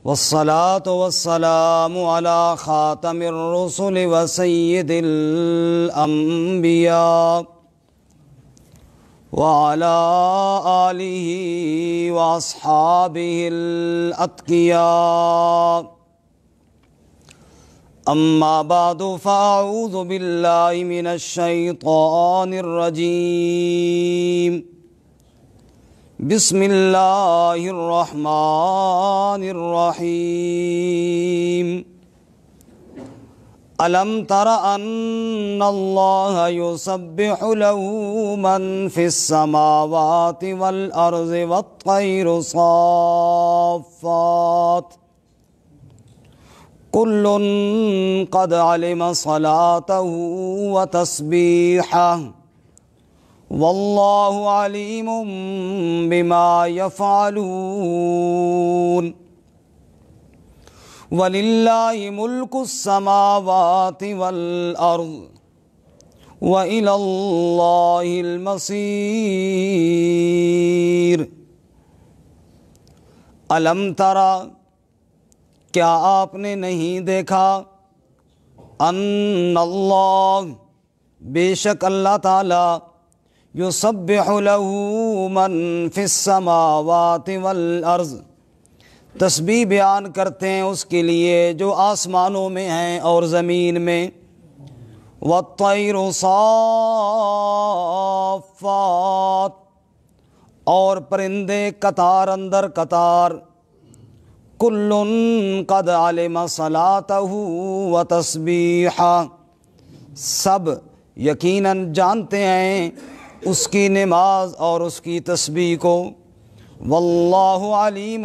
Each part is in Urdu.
والصلاة والسلام على خاتم الرسل وسيد الأنبياء وعلى آله وأصحابه الأتقياء. أما بعد فأعوذ بالله من الشيطان الرجيم. بسم الله الرحمن الرحيم. ألم تر أن الله يسبح له من في السماوات والأرض والطير صافات كل قد علم صلاته وتسبيحه والله عليم بما يفعلون. ولله ملك السماوات والأرض وإلى الله المصير. ألم ترى، کیا آپ نے نہیں دیکھا، ان اللہ، بے شک اللہ تعالی، یسبح لہ من فی السماوات والارض، تسبیح بیان کرتے ہیں اس کے لیے جو آسمانوں میں ہیں اور زمین میں، والطیر صافات، اور پرندے قطار اندر قطار، کل قد علم صلاتہ و تسبیحہ، سب یقیناً جانتے ہیں اس کی نماز اور اس کی تسبیح کو، واللہ علیم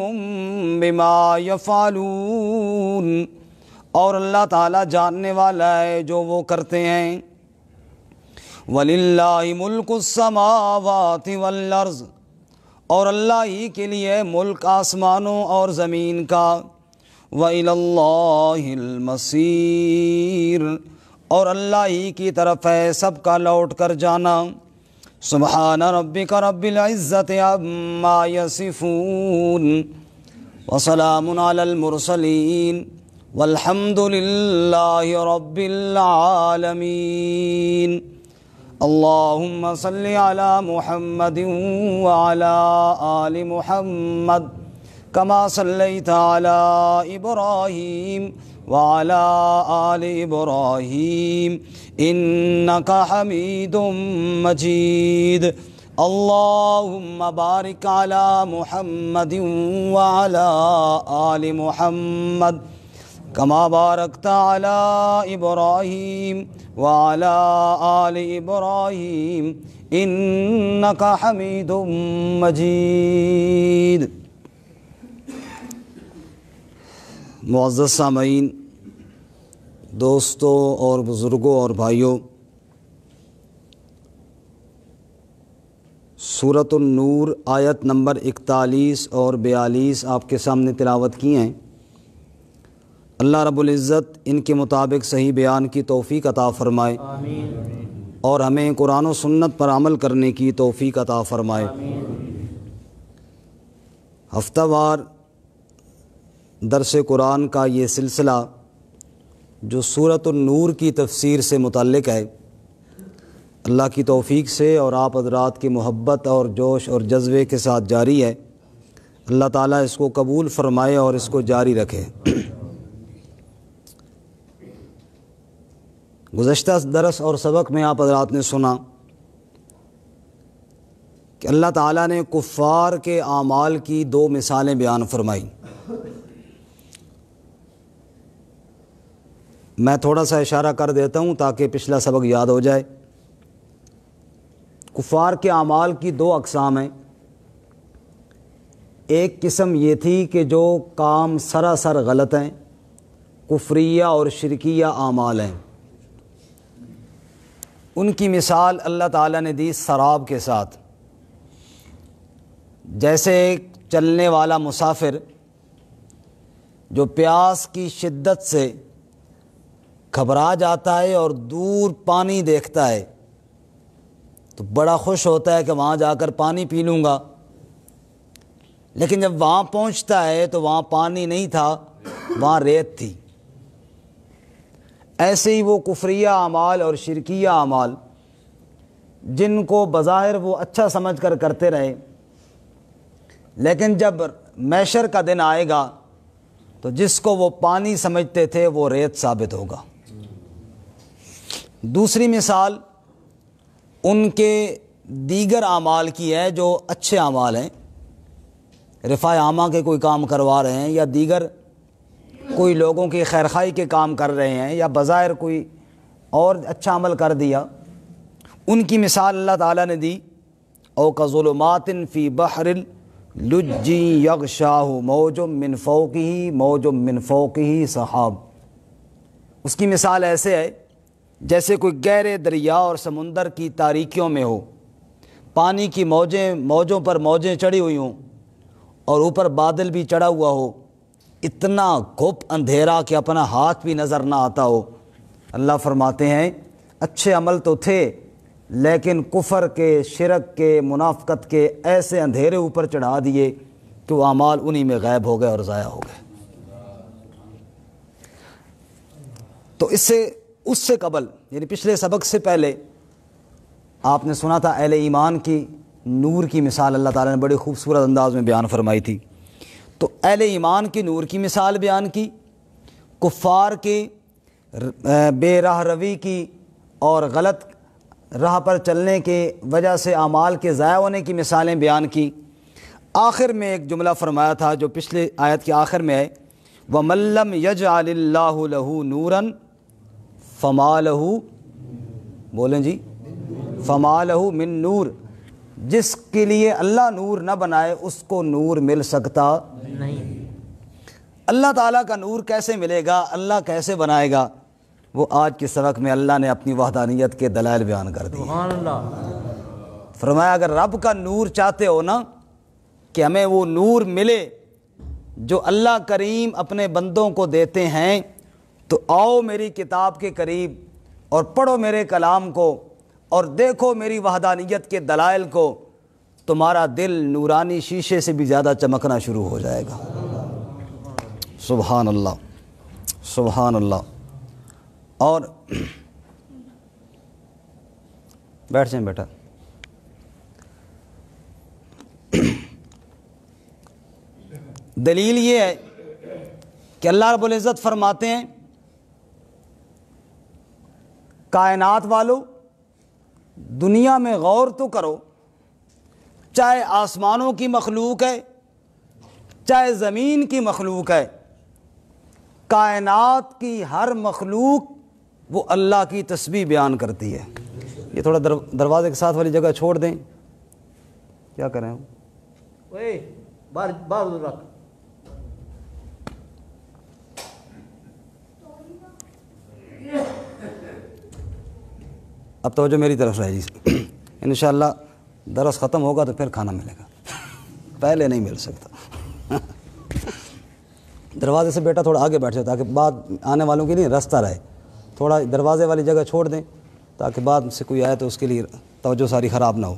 بما یفعلون، اور اللہ تعالیٰ جاننے والا ہے جو وہ کرتے ہیں. وللہ ملک السماوات والارض، اور اللہ ہی کے لیے ملک آسمانوں اور زمین کا، وَإِلَى اللَّهِ الْمَصِيرُ، اور اللہ ہی کی طرف ہے سب کا لوٹ کر جانا. سبحان ربک رب العزت عما یصفون وسلام علی المرسلین والحمد للہ رب العالمین. اللہم صل علی محمد وعلی آل محمد کما صلیت علی ابراہیم وعلی آل ابراہیم انک حمید مجید. اللہم بارک علی محمد وعلی آل محمد کما بارکت علی ابراہیم وعلی آل ابراہیم انک حمید مجید. معزز سامعین، دوستوں اور بزرگوں اور بھائیوں، سورۃ النور آیت نمبر 41 اور 42 آپ کے سامنے تلاوت کی ہیں. اللہ رب العزت ان کے مطابق صحیح بیان کی توفیق عطا فرمائے، آمین، اور ہمیں قرآن و سنت پر عمل کرنے کی توفیق عطا فرمائے. آمین. ہفتہ وار درس قرآن کا یہ سلسلہ جو سورۃ النور کی تفسیر سے متعلق ہے، اللہ کی توفیق سے اور آپ حضرات کی محبت اور جوش اور جذبے کے ساتھ جاری ہے. اللہ تعالیٰ اس کو قبول فرمائے اور اس کو جاری رکھے. گزشتہ درس اور سبق میں آپ حضرات نے سنا کہ اللہ تعالیٰ نے کفار کے اعمال کی 2 مثالیں بیان فرمائیں. میں تھوڑا سا اشارہ کر دیتا ہوں تاکہ پچھلا سبق یاد ہو جائے. کفار کے اعمال کی 2 اقسام ہیں. ایک قسم یہ تھی کہ جو کام سراسر غلط ہیں، کفریہ اور شرکیہ اعمال ہیں. ان کی مثال اللہ تعالیٰ نے دی سراب کے ساتھ. جیسے ایک چلنے والا مسافر جو پیاس کی شدت سے گھبرا جاتا ہے اور دور پانی دیکھتا ہے تو بڑا خوش ہوتا ہے کہ وہاں جا کر پانی پی لوں گا، لیکن جب وہاں پہنچتا ہے تو وہاں پانی نہیں تھا، وہاں ریت تھی۔ ایسے ہی وہ کفریہ اعمال اور شرکیہ اعمال جن کو بظاہر وہ اچھا سمجھ کر کرتے رہے، لیکن جب محشر کا دن آئے گا تو جس کو وہ پانی سمجھتے تھے وہ ریت ثابت ہوگا۔ دوسری مثال ان کے دیگر اعمال کی ہے جو اچھے اعمال ہیں، رفاع عامہ کے کوئی کام کروا رہے ہیں، یا دیگر کوئی لوگوں کی خیرخواہی کے کام کر رہے ہیں، یا بظاہر کوئی اور اچھا عمل کر دیا۔ ان کی مثال اللہ تعالیٰ نے دی، او کظلمات فی بحر لجی یغشاہ موج من فوقہ موج من فوقہ سحاب۔ اس کی مثال ایسے ہے جیسے کوئی گہرے دریا اور سمندر کی تاریکیوں میں ہو، پانی کی موجوں پر موجیں چڑھی ہوئی ہوں اور اوپر بادل بھی چڑھا ہوا ہو، اتنا گھپ اندھیرا کہ اپنا ہاتھ بھی نظر نہ آتا ہو۔ اللہ فرماتے ہیں اچھے عمل تو تھے، لیکن کفر کے، شرک کے، منافقت کے ایسے اندھیرے اوپر چڑھا دیے کہ وہ اعمال انہی میں غائب ہو گئے اور ضائع ہو گئے۔ تو اس سے قبل یعنی پچھلے سبق سے پہلے آپ نے سنا تھا اہل ایمان کی نور کی مثال اللہ تعالیٰ نے بڑے خوبصورت انداز میں بیان فرمائی تھی۔ تو اہل ایمان کی نور کی مثال بیان کی، کفار کی بے راہ روی کی اور غلط راہ پر چلنے کی وجہ سے اعمال کے ضائع ہونے کی مثالیں بیان کی۔ آخر میں ایک جملہ فرمایا تھا جو پچھلے آیت کے آخر میں ہے، وَمَن لَّمْ يَجْعَلِ اللَّهُ لَهُ نُورًا فَمَا لَهُ، بولیں جی، فَمَا لَهُ مِن نور، جس کے لیے اللہ نور نہ بنائے اس کو نور مل سکتا نہیں۔ اللہ تعالیٰ کا نور کیسے ملے گا، اللہ کیسے بنائے گا، وہ آج کے سبق میں اللہ نے اپنی وحدانیت کے دلائل بیان کر دی۔ سبحان اللہ۔ فرمایا اگر رب کا نور چاہتے ہو نا کہ ہمیں وہ نور ملے جو اللہ کریم اپنے بندوں کو دیتے ہیں، تو آؤ میری کتاب کے قریب اور پڑھو میرے کلام کو اور دیکھو میری وحدانیت کے دلائل کو، تمہارا دل نورانی شیشے سے بھی زیادہ چمکنا شروع ہو جائے گا۔ سبحان اللہ، سبحان اللہ۔ اور بیٹھ جائیں بیٹا۔ دلیل یہ ہے کہ اللہ رب العزت فرماتے ہیں کائنات والو دنیا میں غور تو کرو، چاہے آسمانوں کی مخلوق ہے چاہے زمین کی مخلوق ہے، کائنات کی ہر مخلوق وہ اللہ کی تسبیح بیان کرتی ہے۔ یہ تھوڑا دروازے کے ساتھ والی جگہ چھوڑ دیں، کیا کریں ہم؟ اب توجہ میری طرف رہے جی، انشاءاللہ درس ختم ہوگا تو پھر کھانا ملے گا، پہلے نہیں مل سکتا۔ دروازے سے بیٹا تھوڑا آگے بیٹھ جائے تاکہ بعد آنے والوں کے لیے راستہ رہے، تھوڑا دروازے والی جگہ چھوڑ دیں تاکہ بعد سے کوئی آئے تو اس کے لیے توجہ ساری خراب نہ ہو۔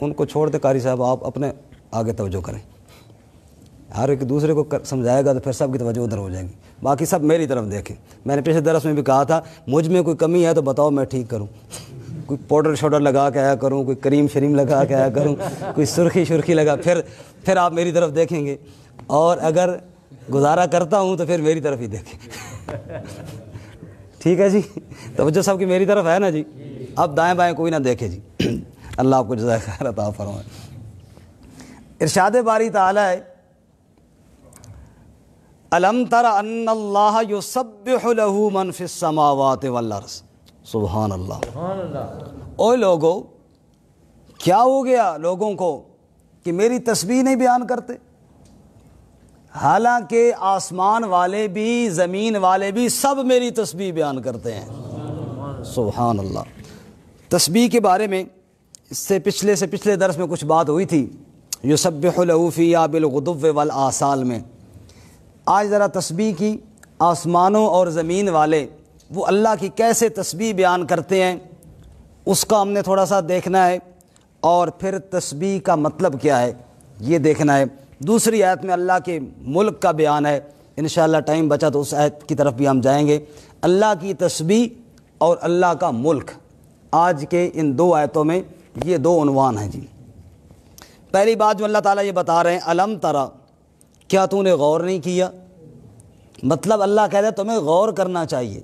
ان کو چھوڑ دیں قاری صاحب، آپ اپنے آگے توجہ کریں، ہر ایک دوسرے کو سمجھائے گا تو پھر سب کی توجہ ادھر ہو جائے گی، باقی سب میری طرف دیکھیں۔ میں نے پچھلے درس میں بھی کہا تھا مجھ میں کوئی کمی ہے تو بتاؤ میں ٹھیک کروں، کوئی پاؤڈر شوڈر لگا کے آیا کروں، کوئی کریم شریم لگا کے آیا کروں، کوئی سرخی لگا، پھر آپ میری طرف دیکھیں گے، اور اگر گزارا کرتا ہوں تو پھر میری طرف ہی دیکھیں۔ ٹھیک ہے جی، توجہ سب کی میری طرف ہے نا جی، اب دائیں بائیں کوئی نہ دیکھے جی۔ اللہ آپ کو جزائے خیر عطا فرمائے۔ ارشاد باری تعالی ہے الم تر ان اللہ یسبح له من فی السماوات والارض، سبحان اللہ۔ اوے لوگو، کیا ہو گیا لوگوں کو کہ میری تسبیح نہیں بیان کرتے؟ حالانکہ آسمان والے بھی زمین والے بھی سب میری تسبیح بیان کرتے ہیں، سبحان اللہ۔ تسبیح کے بارے میں اس سے پچھلے درس میں کچھ بات ہوئی تھی، یسبح له فیہا بالغدو والآصال میں۔ آج ذرا تسبیح کی، آسمانوں اور زمین والے وہ اللہ کی کیسے تسبیح بیان کرتے ہیں اس کا ہم نے تھوڑا سا دیکھنا ہے، اور پھر تسبیح کا مطلب کیا ہے یہ دیکھنا ہے۔ دوسری آیت میں اللہ کے ملک کا بیان ہے، انشاءاللہ ٹائم بچا تو اس آیت کی طرف بھی ہم جائیں گے۔ اللہ کی تسبیح اور اللہ کا ملک، آج کے ان دو آیتوں میں یہ دو عنوان ہیں جی۔ پہلی بات جو اللہ تعالیٰ یہ بتا رہے ہیں، الم ترا، کیا تو نے غور نہیں کیا؟ مطلب اللہ کہتا ہے تمہیں غور کرنا چاہیے۔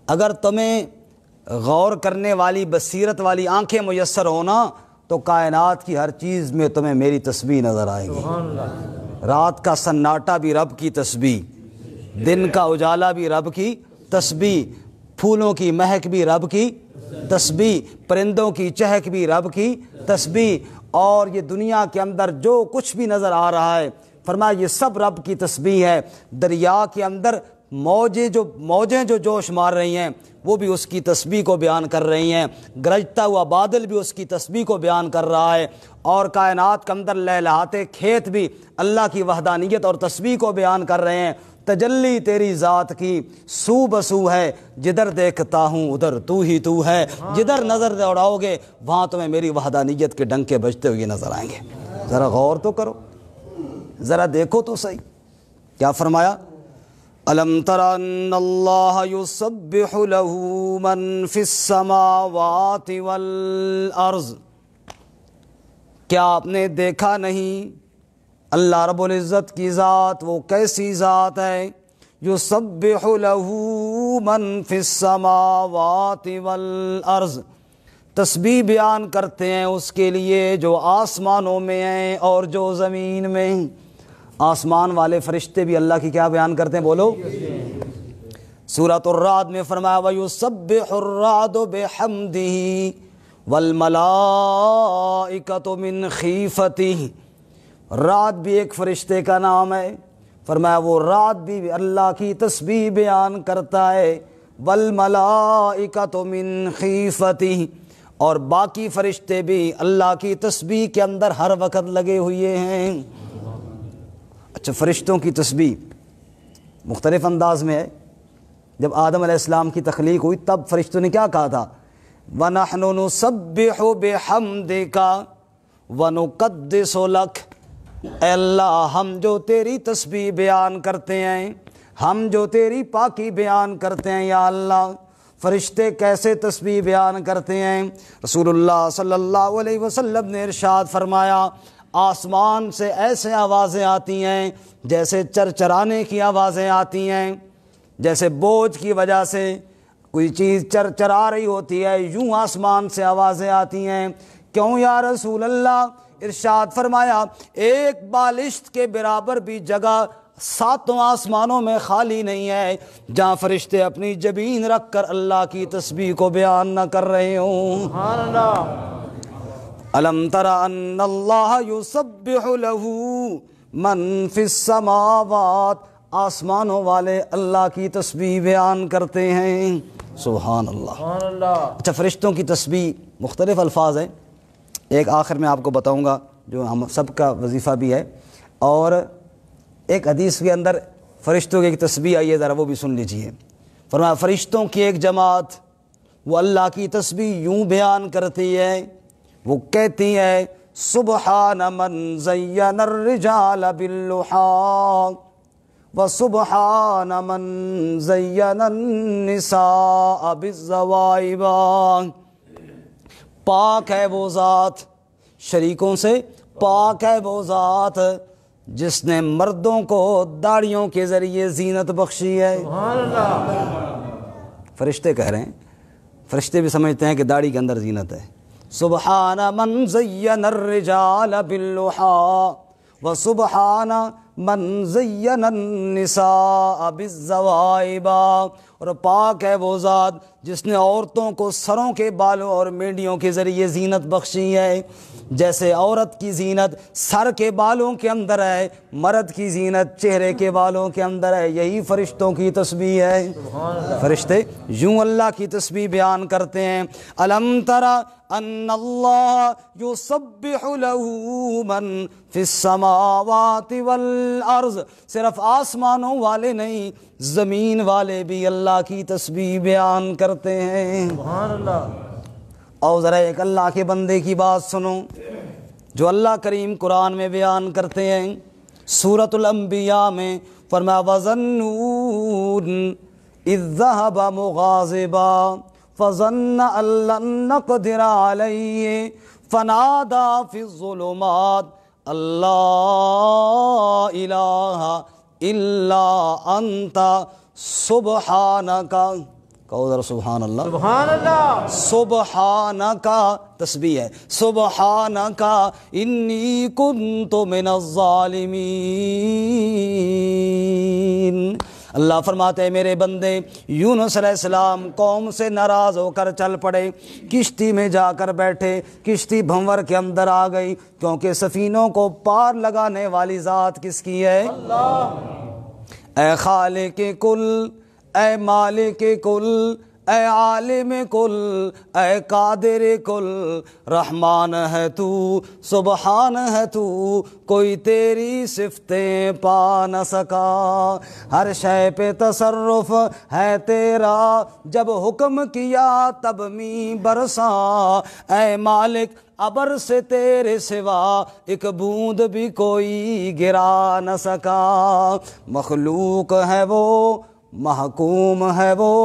اگر تمہیں غور کرنے والی بصیرت والی آنکھیں میسر ہونا تو کائنات کی ہر چیز میں تمہیں میری تسبیح نظر آئے گی۔ رات کا سناٹا بھی رب کی تسبیح، دن کا اجالا بھی رب کی تسبیح، پھولوں کی مہک بھی رب کی تسبیح، پرندوں کی چہک بھی رب کی تسبیح، اور یہ دنیا کے اندر جو کچھ بھی نظر آ رہا ہے فرمایا یہ سب رب کی تسبیح ہے۔ دریا کے اندر موجیں جو جوش مار رہی ہیں وہ بھی اس کی تسبیح کو بیان کر رہی ہیں، گرجتا ہوا بادل بھی اس کی تسبیح کو بیان کر رہا ہے، اور کائنات کے اندر لہلہاتے کھیت بھی اللہ کی وحدانیت اور تسبیح کو بیان کر رہے ہیں۔ تجلی تیری ذات کی سو بسو ہے، جدھر دیکھتا ہوں ادھر تو ہی تو ہے، جدھر نظر دوڑاؤ گے وہاں تمہیں میری وحدانیت کے ڈنکے بجتے ہوئے نظر آئیں گے۔ ذرا غور تو کرو، ذرا دیکھو تو صحیح، کیا فرمایا؟ الم تر ان اللہ یسبح لہ من فی السماوات والارض، کیا آپ نے دیکھا نہیں اللہ رب العزت کی ذات وہ کیسی ذات ہے؟ یسبح لہ من فی السماوات والارض، تسبیح بیان کرتے ہیں اس کے لیے جو آسمانوں میں ہیں اور جو زمین میں ہیں۔ آسمان والے فرشتے بھی اللہ کی کیا بیان کرتے ہیں؟ بولو۔ سورۃ الرعد میں فرمایا وَيُسَبِّحُ الرَّعْدُ بِحَمْدِهِ وَالْمَلَائِكَةُ مِنْ خِیفَتِهِ، رعد بھی ایک فرشتے کا نام ہے، فرمایا وہ رعد بھی اللہ کی تسبیح بیان کرتا ہے، وَالْمَلَائِكَةُ مِنْ خِیفَتِهِ، اور باقی فرشتے بھی اللہ کی تسبیح کے اندر ہر وقت لگے ہوئے ہیں۔ اچھا، فرشتوں کی تسبیح مختلف انداز میں ہے۔ جب آدم علیہ السلام کی تخلیق ہوئی تب فرشتوں نے کیا کہا تھا؟ وَنَحْنُ نُسَبِّحُ بِحَمْدِكَ وَنُقَدِّسُ لَكَ، اے اللہ ہم جو تیری تسبیح بیان کرتے ہیں، ہم جو تیری پاکی بیان کرتے ہیں یا اللہ۔ فرشتے کیسے تسبیح بیان کرتے ہیں؟ رسول اللہ صلی اللہ علیہ وسلم نے ارشاد فرمایا آسمان سے ایسے آوازیں آتی ہیں جیسے چرچرانے کی آوازیں آتی ہیں، جیسے بوجھ کی وجہ سے کوئی چیز چرچرا رہی ہوتی ہے، یوں آسمان سے آوازیں آتی ہیں۔ کیوں یا رسول اللہ؟ ارشاد فرمایا ایک بالشت کے برابر بھی جگہ ساتوں آسمانوں میں خالی نہیں ہے جہاں فرشتے اپنی جبین رکھ کر اللہ کی تسبیح کو بیان نہ کر رہے ہوں۔ سبحان اللہ۔ الم تر ان اللہ یسبح لہ من فی السماوات، آسمانوں والے اللہ کی تسبیح بیان کرتے ہیں۔ سبحان اللہ۔ اچھا، فرشتوں کی تسبیح مختلف الفاظ ہیں، ایک آخر میں آپ کو بتاؤں گا جو ہم سب کا وظیفہ بھی ہے، اور ایک حدیث کے اندر فرشتوں کی ایک تسبیح آئی ہے، ذرا وہ بھی سن لیجئے۔ فرمایا فرشتوں کی ایک جماعت وہ اللہ کی تسبیح یوں بیان کرتی ہے، وہ کہتی ہے سبحان من زین الرجال باللحا وسبحان من زین النساء بالزوائب، پاک ہے وہ ذات، شریکوں سے پاک ہے وہ ذات جس نے مردوں کو داڑھیوں کے ذریعے زینت بخشی ہے۔ سبحان اللہ۔ فرشتے کہہ رہے ہیں، فرشتے بھی سمجھتے ہیں کہ داڑھی کے اندر زینت ہے۔ سبحان من زین الرجال باللحا وسبحان من زین النساء بالزوائب، اور پاک ہے وہ ذات جس نے عورتوں کو سروں کے بالوں اور مینڈیوں کے ذریعے زینت بخشی ہے۔ جیسے عورت کی زینت سر کے بالوں کے اندر ہے، مرد کی زینت چہرے کے بالوں کے اندر ہے، یہی فرشتوں کی تسبیح ہے۔ فرشتے یوں اللہ کی تسبیح بیان کرتے ہیں۔ الم تر ان اللہ یسبح لہ من فی السماوات والارض، صرف آسمانوں والے نہیں زمین والے بھی اللہ کی تسبیح بیان کرتے ہیں۔ سبحان اللہ۔ اور ذرا ایک اللہ کے بندے کی بات سنو، جو اللہ کریم قرآن میں بیان کرتے ہیں۔ سورۃ الانبیاء میں فرمایا وَظَنُّونَ اِذْ ذَهَبَ مُغَاضِبًا فَظَنَّ أَن لَّن نَّقْدِرَ عَلَيْهِ فَنَادَىٰ فِي الظُّلُمَاتِ أَن لَّا إِلَٰهَ إِلَّا أَنتَ سُبْحَانَكَ، کہو ذرا سبحان اللہ، سبحان اللہ، سبحانک تسبیح ہے، سبحانک انی کنت من الظالمین۔ اللہ فرماتے ہیں میرے بندے یونس علیہ السلام قوم سے ناراض ہو کر چل پڑے، کشتی میں جا کر بیٹھے، کشتی بھنور کے اندر آ گئی، کیونکہ سفینوں کو پار لگانے والی ذات کس کی ہے؟ اللہ۔ اے خالق کل، اے مالک کل، اے عالم کل، اے قادر کل، رحمان ہے تو، سبحان ہے تو، کوئی تیری صفتیں پا نہ سکا، ہر شے پہ تصرف ہے تیرا، جب حکم کیا تب می برسا، اے مالک ابر سے تیرے سوا ایک بوند بھی کوئی گرا نہ سکا، مخلوق ہے وہ، محکوم ہے وہ،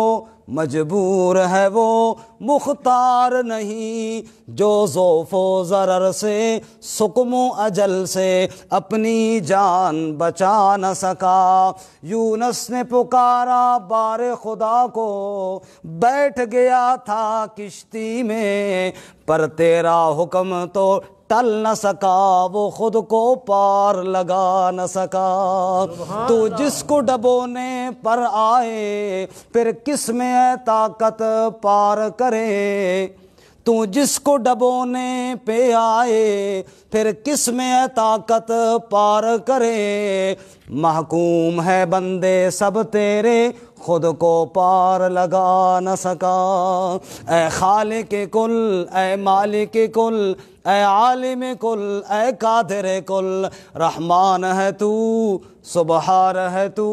مجبور ہے وہ، مختار نہیں، جو ذوف و ضرر سے، سقم و اجل سے اپنی جان بچا نہ سکا۔ یونس نے پکارا بار خدا کو، بیٹھ گیا تھا کشتی میں، پر تیرا حکم تو ٹل نہ سکا، وہ خود کو پار لگا نہ سکا۔ تو جس کو ڈبونے پر آئے، پھر کس میں ہے طاقت پار کرے، تو جس کو ڈبونے پہ آئے، پھر کس میں ہے طاقت پار کرے، محکوم ہے بندے سب تیرے، خود کو پار لگا نہ سکا۔ اے خالق کل، اے مالک کل، اے عالم کل، اے قادر کل، رحمان ہے تو، سبحان ہے تو،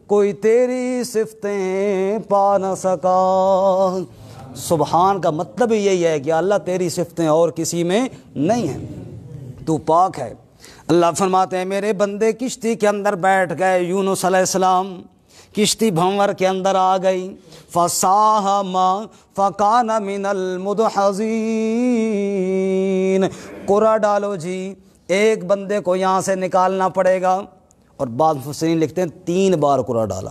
کوئی تیری صفتیں پا نہ سکا۔ سبحان کا مطلب ہی یہی ہے کہ اللہ تیری صفتیں اور کسی میں نہیں ہیں، تو پاک ہے۔ اللہ فرماتے ہیں میرے بندے کشتی کے اندر بیٹھ گئے، یونس علیہ السلام کشتی بھنور کے اندر آ گئی، فَسَاهَمَ فَكَانَ مِنَ الْمُدْحَضِينَ، قرعہ ڈالو جی، ایک بندے کو یہاں سے نکالنا پڑے گا، اور بعض مفسرین لکھتے ہیں 3 بار قرعہ ڈالا۔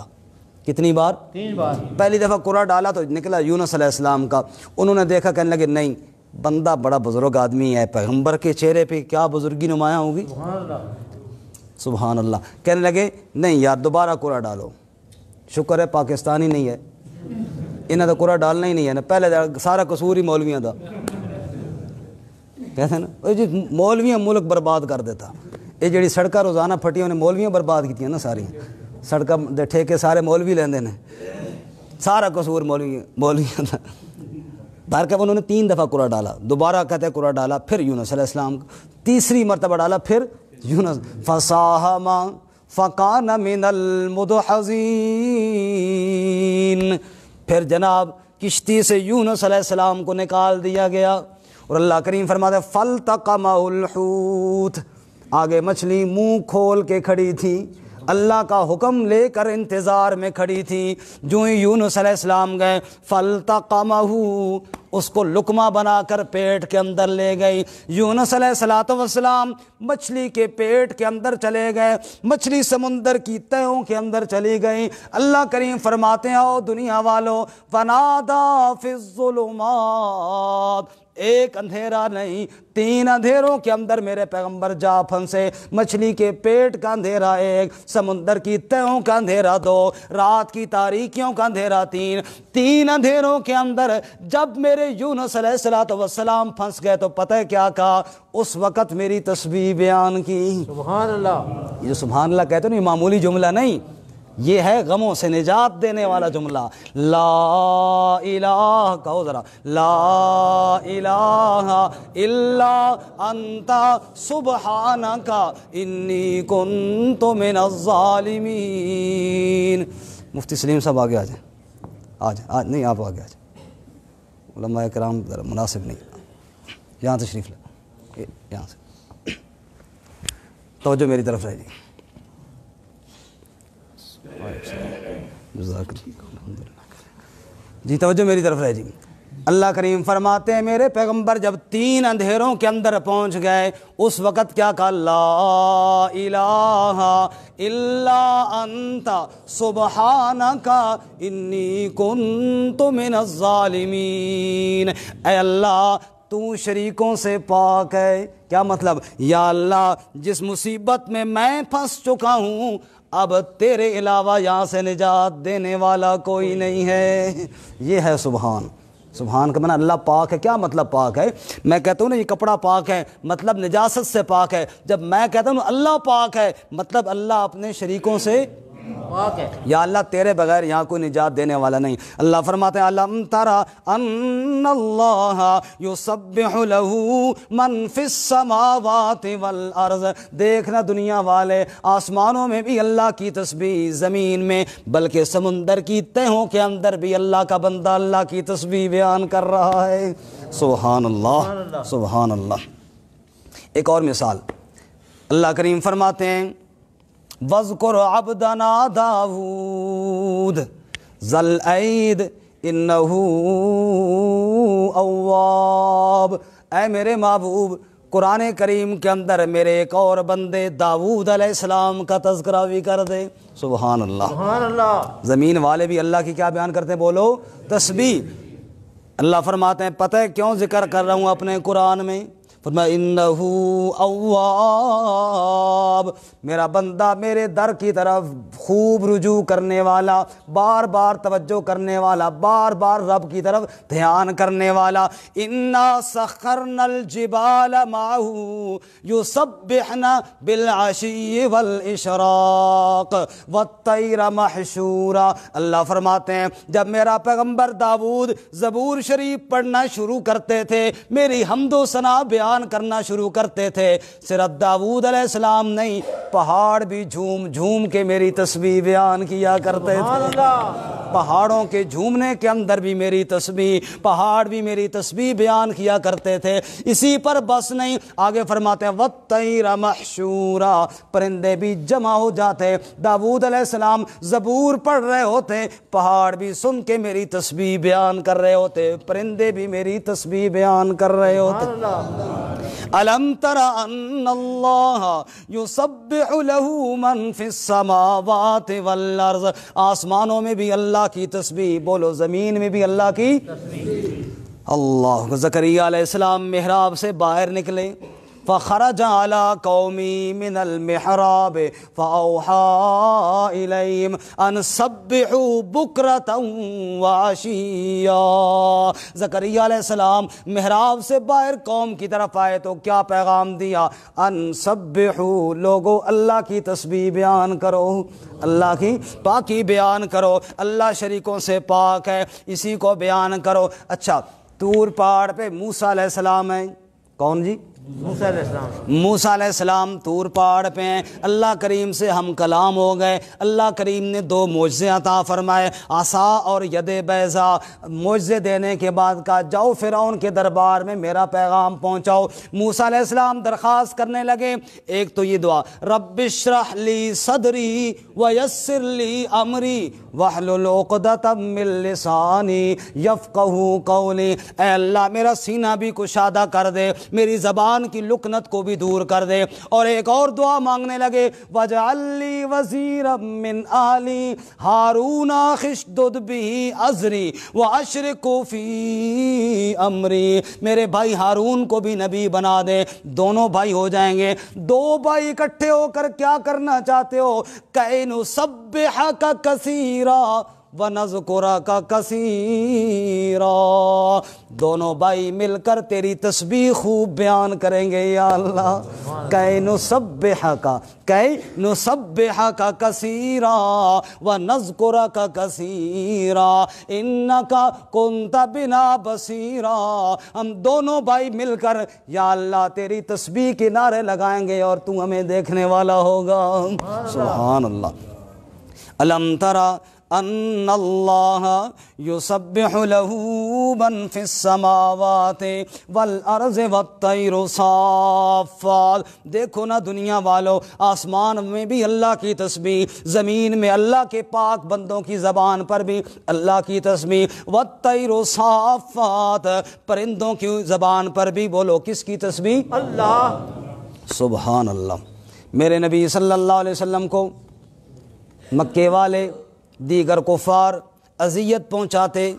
کتنی بار؟ 3 بار۔ پہلی دفعہ قرعہ ڈالا تو نکلا یونس علیہ السلام کا، انہوں نے دیکھا، کہنے لگے نہیں بندہ بڑا بزرگ آدمی ہے، پیغمبر کے چہرے پہ کیا بزرگی نمایاں ہوگی، سبحان اللہ، سبحان اللہ۔ کہنے لگے نہیں یار دوبارہ قرعہ ڈالو، شکر ہے پاکستانی نہیں ہے، انہیں تو قرعہ ڈالنا ہی نہیں ہے نا، پہلے سارا قصور ہی مولویاں دا، کہتے ہیں نا جی مولویاں ملک برباد کر دیتا، یہ جڑی سڑکاں روزانہ پھٹیاں انہیں مولویاں برباد کی نا، ساری سڑکاں دے ٹھیکے سارے مولوی لیندے نے، سارا قصور مولویاں دا۔ بہرکیف انہوں نے 3 دفعہ قرعہ ڈالا، دوبارہ کہتے ہیں قرعہ ڈالا، پھر یونس علیہ السلام، تیسری مرتبہ ڈالا، پھر یونس، فَسَاهَمَ فَكَانَ مِنَ الْمُدْحَضِينَ، پھر جناب کشتی سے یونس علیہ السلام کو نکال دیا گیا، اور اللہ کریم فرماتے ہیں فَالْتَقَمَهُ الْحُوتُ، آگے مچھلی منہ کھول کے کھڑی تھی، اللہ کا حکم لے کر انتظار میں کھڑی تھی، جو ہی یونس علیہ السلام گئے فَالْتَقَمَهُ، اس کو لقمہ بنا کر پیٹ کے اندر لے گئی۔ یونس علیہ السلام مچھلی کے پیٹ کے اندر چلے گئے، مچھلی سمندر کی تہوں کے اندر چلی گئی۔ اللہ کریم فرماتے ہیں او دنیا والو، فَنَادَىٰ فِي الظُّلُمَاتِ، ایک اندھیرا نہیں 3 اندھیروں کے اندر میرے پیغمبر جا پھنسے، مچھلی کے پیٹ کا اندھیرا 1، سمندر کی تہوں کا اندھیرا 2، رات کی تاریکیوں کا اندھیرا 3 اندھیروں کے اندر جب میرے یونس علیہ السلام پھنس گئے تو پتہ ہے کیا کہا، اس وقت میری تسبیح بیان کی۔ سبحان اللہ، یہ سبحان اللہ کہتے ہیں نا، یہ معمولی جملہ نہیں، یہ ہے غموں سے نجات دینے والا جملہ۔ لا الہ، کہو ذرا، لا الہ الا انت سبحانک انی کنت من الظالمین۔ مفتی سلیم صاحب آگے آ جائیں، نہیں آپ آگے آ جائیں، علماء کرام ذرا مناسب نہیں، یہاں تشریف لیں، یہاں سے۔ توجہ میری طرف رہے جی، توجہ میری طرف رہے جی۔ اللہ کریم فرماتے ہیں میرے پیغمبر جب 3 اندھیروں کے اندر پہنچ گئے اس وقت کیا کہا؟ لا الہ الا انت سبحانک انی کنت من الظالمین۔ اے اللہ تو شریکوں سے پاک ہے۔ کیا مطلب؟ یا اللہ جس مصیبت میں پھنس چکا ہوں اب تیرے علاوہ یہاں سے نجات دینے والا کوئی نہیں ہے۔ یہ ہے سبحان۔ سبحان کا معنی اللہ پاک ہے۔ کیا مطلب پاک ہے؟ میں کہتا ہوں نا یہ کپڑا پاک ہے، مطلب نجاست سے پاک ہے۔ جب میں کہتا ہوں اللہ پاک ہے مطلب اللہ اپنے شریکوں سے پاک ہے۔ یا اللہ تیرے بغیر یہاں کوئی نجات دینے والا نہیں۔ اللہ فرماتے ہیں الم تری ان اللہ یسبح لہ من فی السماوات والارض۔ دیکھنا دنیا والے، آسمانوں میں بھی اللہ کی تسبیح، زمین میں بلکہ سمندر کی تہوں کے اندر بھی اللہ کا بندہ اللہ کی تسبیح بیان کر رہا ہے۔ سبحان اللہ، سبحان اللہ۔ ایک اور مثال اللہ کریم فرماتے ہیں وَاذْكُرْ عَبْدَنَا دَاوُودَ ذَا الْأَيْدِ إِنَّهُ أَوَّابٌ۔ اے میرے محبوب قرآن کریم کے اندر میرے ایک اور بندے داؤد علیہ السلام کا تذکرہ بھی کر دے۔ سبحان اللہ، سبحان اللہ۔ زمین والے بھی اللہ کی کیا بیان کرتے ہیں؟ بولو تسبیح۔ اللہ فرماتے ہیں پتہ ہے کیوں ذکر کر رہا ہوں اپنے قرآن میں؟ فرمایا انہو اواب، میرا بندہ میرے در کی طرف خوب رجوع کرنے والا، بار بار توجہ کرنے والا، بار بار رب کی طرف دھیان کرنے والا۔ انا سخرنا الجبال معه یسبحن بالعشی والاشراق والطیر محشورا۔ اللہ فرماتے ہیں جب میرا پیغمبر داؤد زبور شریف پڑھنا شروع کرتے تھے، میری حمد و ثنا بیان کرنا شروع کرتے تھے، صرف داؤد علیہ السلام نہیں پہاڑ بھی جھوم جھوم کے میری تسبیح بیان کیا کرتے تھے۔ پہاڑوں کے جھومنے کے اندر بھی میری تسبیح، پہاڑ بھی میری تسبیح بیان کیا کرتے تھے۔ اسی پر بس نہیں، آگے فرماتے ہیں وَالطَّيْرَ مَحْشُورًا، پرندے بھی جمع ہو جاتے۔ داؤد علیہ السلام زبور پڑھ رہے ہوتے، پہاڑ بھی سن کے میری تسبیح بیان کر رہے ہوتے، پرندے بھی میری تسبیح بیان کر رہے ہوتے۔ الم تر ان اللہ یسبح لہ من فی السماوات والارض، آسمانوں میں بھی اللہ کی تسبیح، بولو زمین میں بھی اللہ کی تسبیح۔ اللہ، زکریا علیہ السلام محراب سے باہر نکلے، فخرج علی قومی من المحراب فاوحى الیہم ان سبحوا بکرۃ وعشیا۔ زکریا علیہ السلام محراب سے باہر قوم کی طرف آئے تو کیا پیغام دیا؟ ان سبحوا، لوگو اللہ کی تسبیح بیان کرو، اللہ کی پاکی بیان کرو، اللہ شریکوں سے پاک ہے، اسی کو بیان کرو۔ اچھا، طور پہاڑ پہ موسیٰ علیہ السلام ہیں، کون جی؟ موسیٰ علیہ السلام۔ موسیٰ علیہ السلام طور پہاڑ پہ ہیں، اللہ کریم سے ہم کلام ہو گئے، اللہ کریم نے 2 معجزے عطا فرمائے، عصا اور ید بیضا۔ معجزے دینے کے بعد کہا جاؤ فرعون کے دربار میں میرا پیغام پہنچاؤ۔ موسیٰ علیہ السلام درخواست کرنے لگے، ایک تو یہ دعا رب اشرح لی صدری ویسر لی امری واحلل عقدۃ من لسانی یفقہوا قولی۔ اے اللہ میرا سینہ بھی کشادہ کر دے، میری زبان کی لکنت کو بھی دور کر دے۔ اور ایک اور دعا مانگنے لگے وَاجْعَل لِّي وَزِيرًا مِّنْ أَهْلِي هَارُونَ اشْدُدْ بِهِ أَزْرِي وَأَشْرِكْهُ فِي أَمْرِي، میرے بھائی ہارون کو بھی نبی بنا دے، دونوں بھائی ہو جائیں گے۔ 2 بھائی اکٹھے ہو کر کیا کرنا چاہتے ہو؟ كَيْ نُسَبِّحَكَ كَثِيرًا وَنَذْكُرَكَ كَثِيرًا، دونوں بھائی مل کر تیری تسبیح خوب بیان کریں گے یا اللہ۔ کَيْ نُسَبِّحَكَ كَثِيرًا وَنَذْكُرَكَ كَثِيرًا إِنَّكَ كُنْتَ بِنَا بَصِيرًا، ہم دونوں بھائی مل کر یا اللہ تیری تسبیح کے نعرے لگائیں گے اور تو ہمیں دیکھنے والا ہوگا۔ سبحان اللہ۔ الم تری ان اللہ یسبح لہ من فی السماوات والارض والطیر صافات۔ دیکھو نا دنیا والو، آسمان میں بھی اللہ کی تسبیح، زمین میں اللہ کے پاک بندوں کی زبان پر بھی اللہ کی تسبیح، والطیر صافات، پرندوں کی زبان پر بھی بولو کس کی تسبیح؟ اللہ۔ سبحان اللہ۔ میرے نبی صلی اللہ علیہ وسلم کو مکے والے دیگر کفار اذیت پہنچاتے،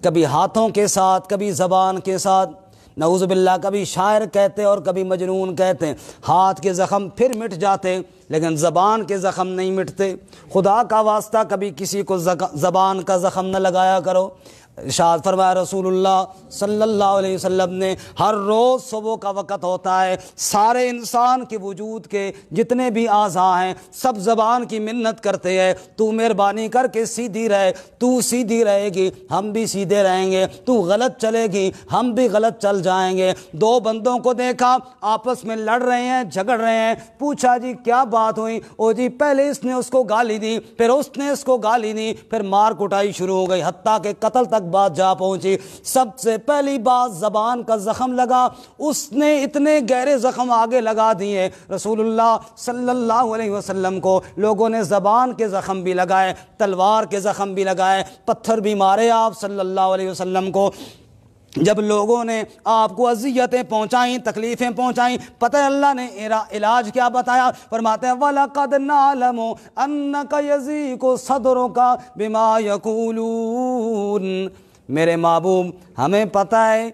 کبھی ہاتھوں کے ساتھ، کبھی زبان کے ساتھ، نعوذ باللہ کبھی شاعر کہتے اور کبھی مجنون کہتے۔ ہاتھ کے زخم پھر مٹ جاتے لیکن زبان کے زخم نہیں مٹتے۔ خدا کا واسطہ کبھی کسی کو زبان کا زخم نہ لگایا کرو۔ ارشاد فرمایا رسول اللہ صلی اللہ علیہ وسلم نے، ہر روز صبح کا وقت ہوتا ہے، سارے انسان کے وجود کے جتنے بھی اعضاء ہیں سب زبان کی منت کرتے ہیں، تو مہربانی کر کے سیدھی رہے، تو سیدھی رہے گی ہم بھی سیدھے رہیں گے، تو غلط چلے گی ہم بھی غلط چل جائیں گے۔ دو بندوں کو دیکھا آپس میں لڑ رہے ہیں، جھگڑ رہے ہیں، پوچھا جی کیا بات ہوئی؟ او جی پہلے اس نے اس کو گالی دی، پھر اس نے اس کو گالی دی، پھر مار کٹائی شروع ہو گئی، حتیٰ کہ قتل تک بات جا پہنچی۔ سب سے پہلی بات زبان کا زخم لگا، اس نے اتنے گہرے زخم آگے لگا دیے، رسول اللہ صلی اللہ علیہ وسلم کو لوگوں نے زبان کے زخم بھی لگائے، تلوار کے زخم بھی لگائے، پتھر بھی مارے آپ صلی اللہ علیہ وسلم کو۔ جب لوگوں نے آپ کو اذیتیں پہنچائیں، تکلیفیں پہنچائیں، پتہ ہے اللہ نے علاج کیا بتایا؟ فرماتے ہیں وَلَقَدْ نَعْلَمُ أَنَّكَ يَضِيقُ صَدْرُكَ بِمَا يَقُولُونَ۔ میرے محبوب ہمیں پتہ ہے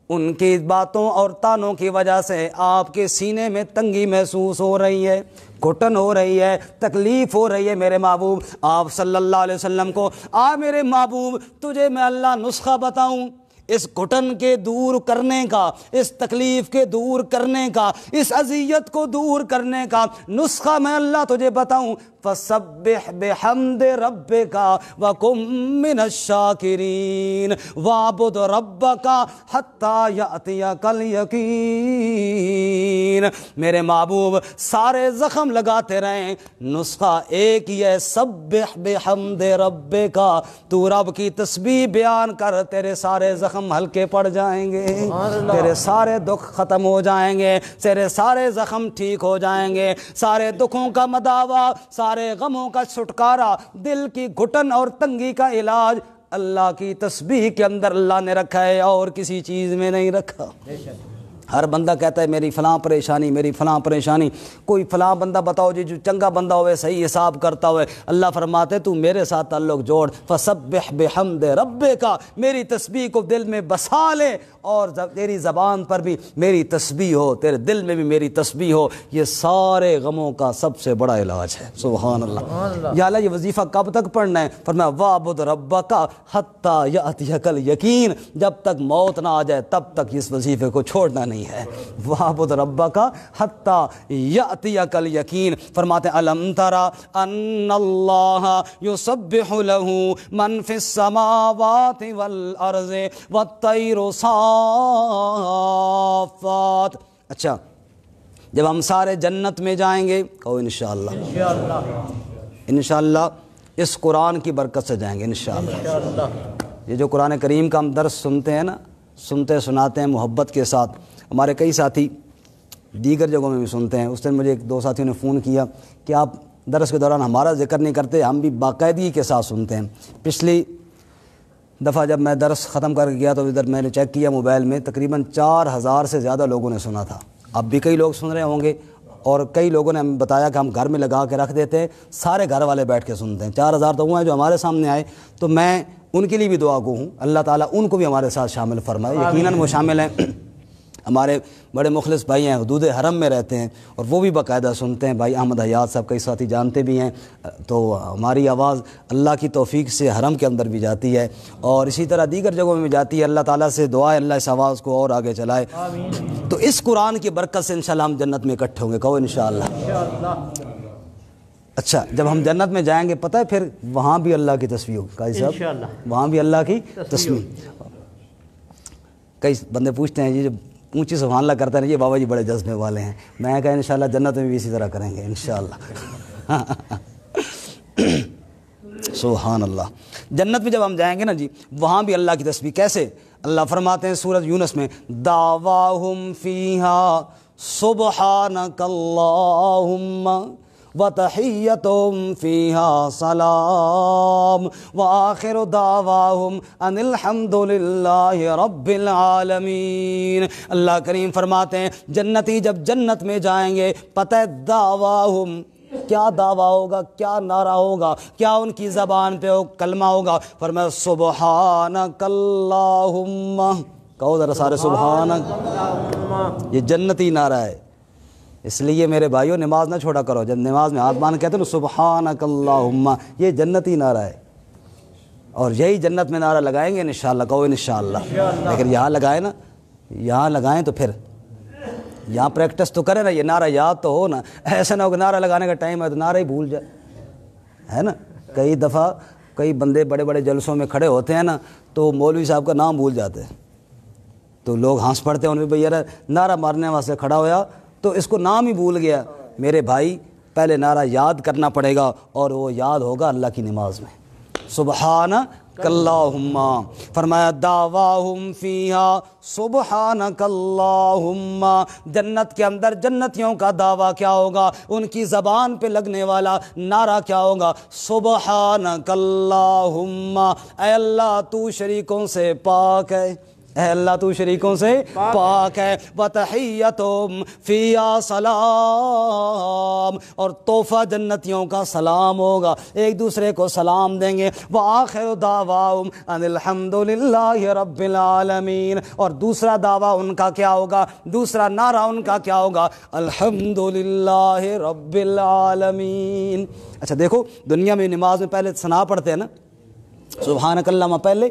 ان کی باتوں اور تانوں کی وجہ سے آپ کے سینے میں تنگی محسوس ہو رہی ہے، گھٹن ہو رہی ہے، تکلیف ہو رہی ہے۔ میرے محبوب آپ صلی اللہ علیہ وسلم کو میرے محبوب تجھے میں اللہ نسخہ بتاؤں اس گھٹن کے دور کرنے کا، اس تکلیف کے دور کرنے کا، اس اذیت کو دور کرنے کا نسخہ میں اللہ تجھے بتاؤں؟ فَسَبِّحْ بِحَمْدِ رَبِّكَ وَكُن مِّنَ الشَّاكِرِينَ وَاعْبُدْ رَبَّكَ حَتَّى يَأْتِيَكَ الْيَقِينُ۔ میرے محبوب سارے زخم لگاتے رہیں، نسخہ ایک ہی ہے، سبح بحمد ربک، تو رب کی تسبیح بیان کر، تیرے سارے زخم ہلکے پڑ جائیں گے، تیرے سارے دکھ ختم ہو جائیں گے، تیرے سارے زخم ٹھیک ہو جائیں گے، سارے دکھوں کا مداوا، سارے غموں کا چھٹکارا، دل کی گھٹن اور تنگی کا علاج اللہ کی تسبیح کے اندر اللہ نے رکھا ہے، اور کسی چیز میں نہیں رکھا۔ ہر بندہ کہتا ہے میری فلاں پریشانی، میری فلاں پریشانی، کوئی فلاں بندہ بتاؤ جی جو چنگا بندہ ہوئے، صحیح حساب کرتا ہوئے، اللہ فرماتے تو میرے ساتھ تعلق جوڑ، فسبح بحمد ربک، میری تسبیح کو دل میں بسا لے، اور تیری زبان پر بھی میری تسبیح ہو، تیرے دل میں بھی میری تسبیح ہو، یہ سارے غموں کا سب سے بڑا علاج ہے۔ سبحان اللہ۔ یا اللہ یہ وظیفہ کب تک پڑھنا ہے؟ فرمایا وَاعْبُدْ رَبَّكَ حَتَّى يَأْتِيَكَ الْيَقِينُ، جب تک موت نہ آ جائے تب تک اس وظیفے کو چھوڑنا نہیں ہے۔ وَاعْبُدْ رَبَّكَ حَتَّى يَأْتِيَكَ الْيَقِينُ۔ فرماتے ہیں أَلَمْ تَرَ أَنَّ اللَّهَ يُسَبِّحُ لَهُ مَنْ فِي السَّمَاوَاتِ وَالْأَرْضِ وَالطَّيْرُ صَافَّاتٍ۔ اچھا جب ہم سارے جنت میں جائیں گے، کہو انشاءاللہ، انشاءاللہ اس قرآن کی برکت سے جائیں گے انشاءاللہ۔ یہ جو قرآن کریم کا ہم درس سنتے ہیں نا، سنتے سناتے ہیں محبت کے ساتھ، ہمارے کئی ساتھی دیگر جگہوں میں بھی سنتے ہیں۔ اس دن مجھے ایک دو ساتھیوں نے فون کیا کہ آپ درس کے دوران ہمارا ذکر نہیں کرتے، ہم بھی باقاعدگی کے ساتھ سنتے ہیں۔ پچھلی دفعہ جب میں درس ختم کر کے گیا تو ادھر میں نے چیک کیا موبائل میں، تقریباً 4000 سے زیادہ لوگوں نے سنا تھا۔ اب بھی کئی لوگ سن رہے ہوں گے، اور کئی لوگوں نے ہمیں بتایا کہ ہم گھر میں لگا کے رکھ دیتے ہیں، سارے گھر والے بیٹھ کے سنتے ہیں۔ 4000 تو وہ ہیں جو ہمارے سامنے آئے، تو میں ان کے لیے بھی دعا گو ہوں، اللہ تعالیٰ ان کو بھی ہمارے ساتھ شامل فرمائے۔ یقیناً وہ شامل ہیں، ہمارے بڑے مخلص بھائی ہیں، حدود حرم میں رہتے ہیں اور وہ بھی باقاعدہ سنتے ہیں۔ بھائی احمد حیات صاحب کئی ساتھی جانتے بھی ہیں، تو ہماری آواز اللہ کی توفیق سے حرم کے اندر بھی جاتی ہے اور اسی طرح دیگر جگہوں میں بھی جاتی ہے۔ اللہ تعالیٰ سے دعا ہے اللہ اس آواز کو اور آگے چلائے۔ تو اس قرآن کی برکت سے انشاءاللہ ہم جنت میں اکٹھے ہوں گے، کہو انشاءاللہ۔ اچھا جب ہم جنت میں جائیں گے پتہ ہے پھر وہاں بھی اللہ کی تسبیح ہوگی، قاضی صاحب وہاں بھی اللہ کی تسبیح۔ کئی بندے پوچھتے ہیں یہ جو اونچی سبحان اللہ کرتے ہیں یہ بابا جی بڑے جذبے والے ہیں، میں کہا انشاءاللہ جنت میں بھی اسی طرح کریں گے انشاءاللہ۔ سبحان اللہ. جنت میں جب ہم جائیں گے نا جی وہاں بھی اللہ کی تسبیح. کیسے؟ اللہ فرماتے ہیں سورۃ یونس میں دعواہم فیہا سبحانک اللہم وتحیتہم فیہا سلام وآخر دعواہم ان الحمد للہ رب العالمین. اللہ کریم فرماتے ہیں جنتی جب جنت میں جائیں گے پتہ ہے دعواہم کیا دعویٰ ہوگا، کیا نعرہ ہوگا، کیا ان کی زبان پہ کلمہ ہوگا؟ فرمایا سبحانک اللہم. کہو ذرا سارے سبحانک. یہ جنتی نعرہ ہے. اس لیے میرے بھائیوں نماز نہ چھوڑا کرو. جب نماز میں ہاتھ باندھ کہتے ہیں نا سبحانک اللہم، یہ جنتی نعرہ ہے. اور یہی جنت میں نعرہ لگائیں گے انشاءاللہ. کہو انشاءاللہ. لیکن یہاں لگائیں نا، یہاں لگائیں تو پھر یہاں پریکٹس تو کرے نا، یہ نعرہ یاد تو ہو نا. ایسا نہ ہو کہ نعرہ لگانے کا ٹائم ہے تو نعرہ ہی بھول جائے، ہے نا. کئی دفعہ کئی بندے بڑے بڑے جلسوں میں کھڑے ہوتے ہیں نا تو مولوی صاحب کا نام بھول جاتے ہیں تو لوگ ہنس پڑتے ہیں ان میں، بھئی یار نعرہ مارنے واسطے کھڑا ہوا تو اس کو نام ہی بھول گیا. میرے بھائی پہلے نعرہ یاد کرنا پڑے گا اور وہ یاد ہوگا اللہ کی نماز میں. سبحانک اللہم. فرمایا دعواہم فیہا سبحانک اللہم. جنت کے اندر جنتیوں کا دعویٰ کیا ہوگا؟ ان کی زبان پہ لگنے والا نعرہ کیا ہوگا؟ سبحانک اللہم. اے اللہ تو شریکوں سے پاک ہے، اے اللہ تو شریکوں سے پاک ہے. وتحیتہم فیہا سلام. اور تحفہ جنتیوں کا سلام ہوگا، ایک دوسرے کو سلام دیں گے. وآخر دعواہم ان الحمد للہ رب العالمین. اور دوسرا دعویٰ ان کا کیا ہوگا؟ دوسرا نعرہ ان کا کیا ہوگا؟ الحمد للہ رب العالمین. اچھا دیکھو دنیا میں نماز میں پہلے ثنا پڑھتے ہیں نا، سبحانک اللہم پہلے،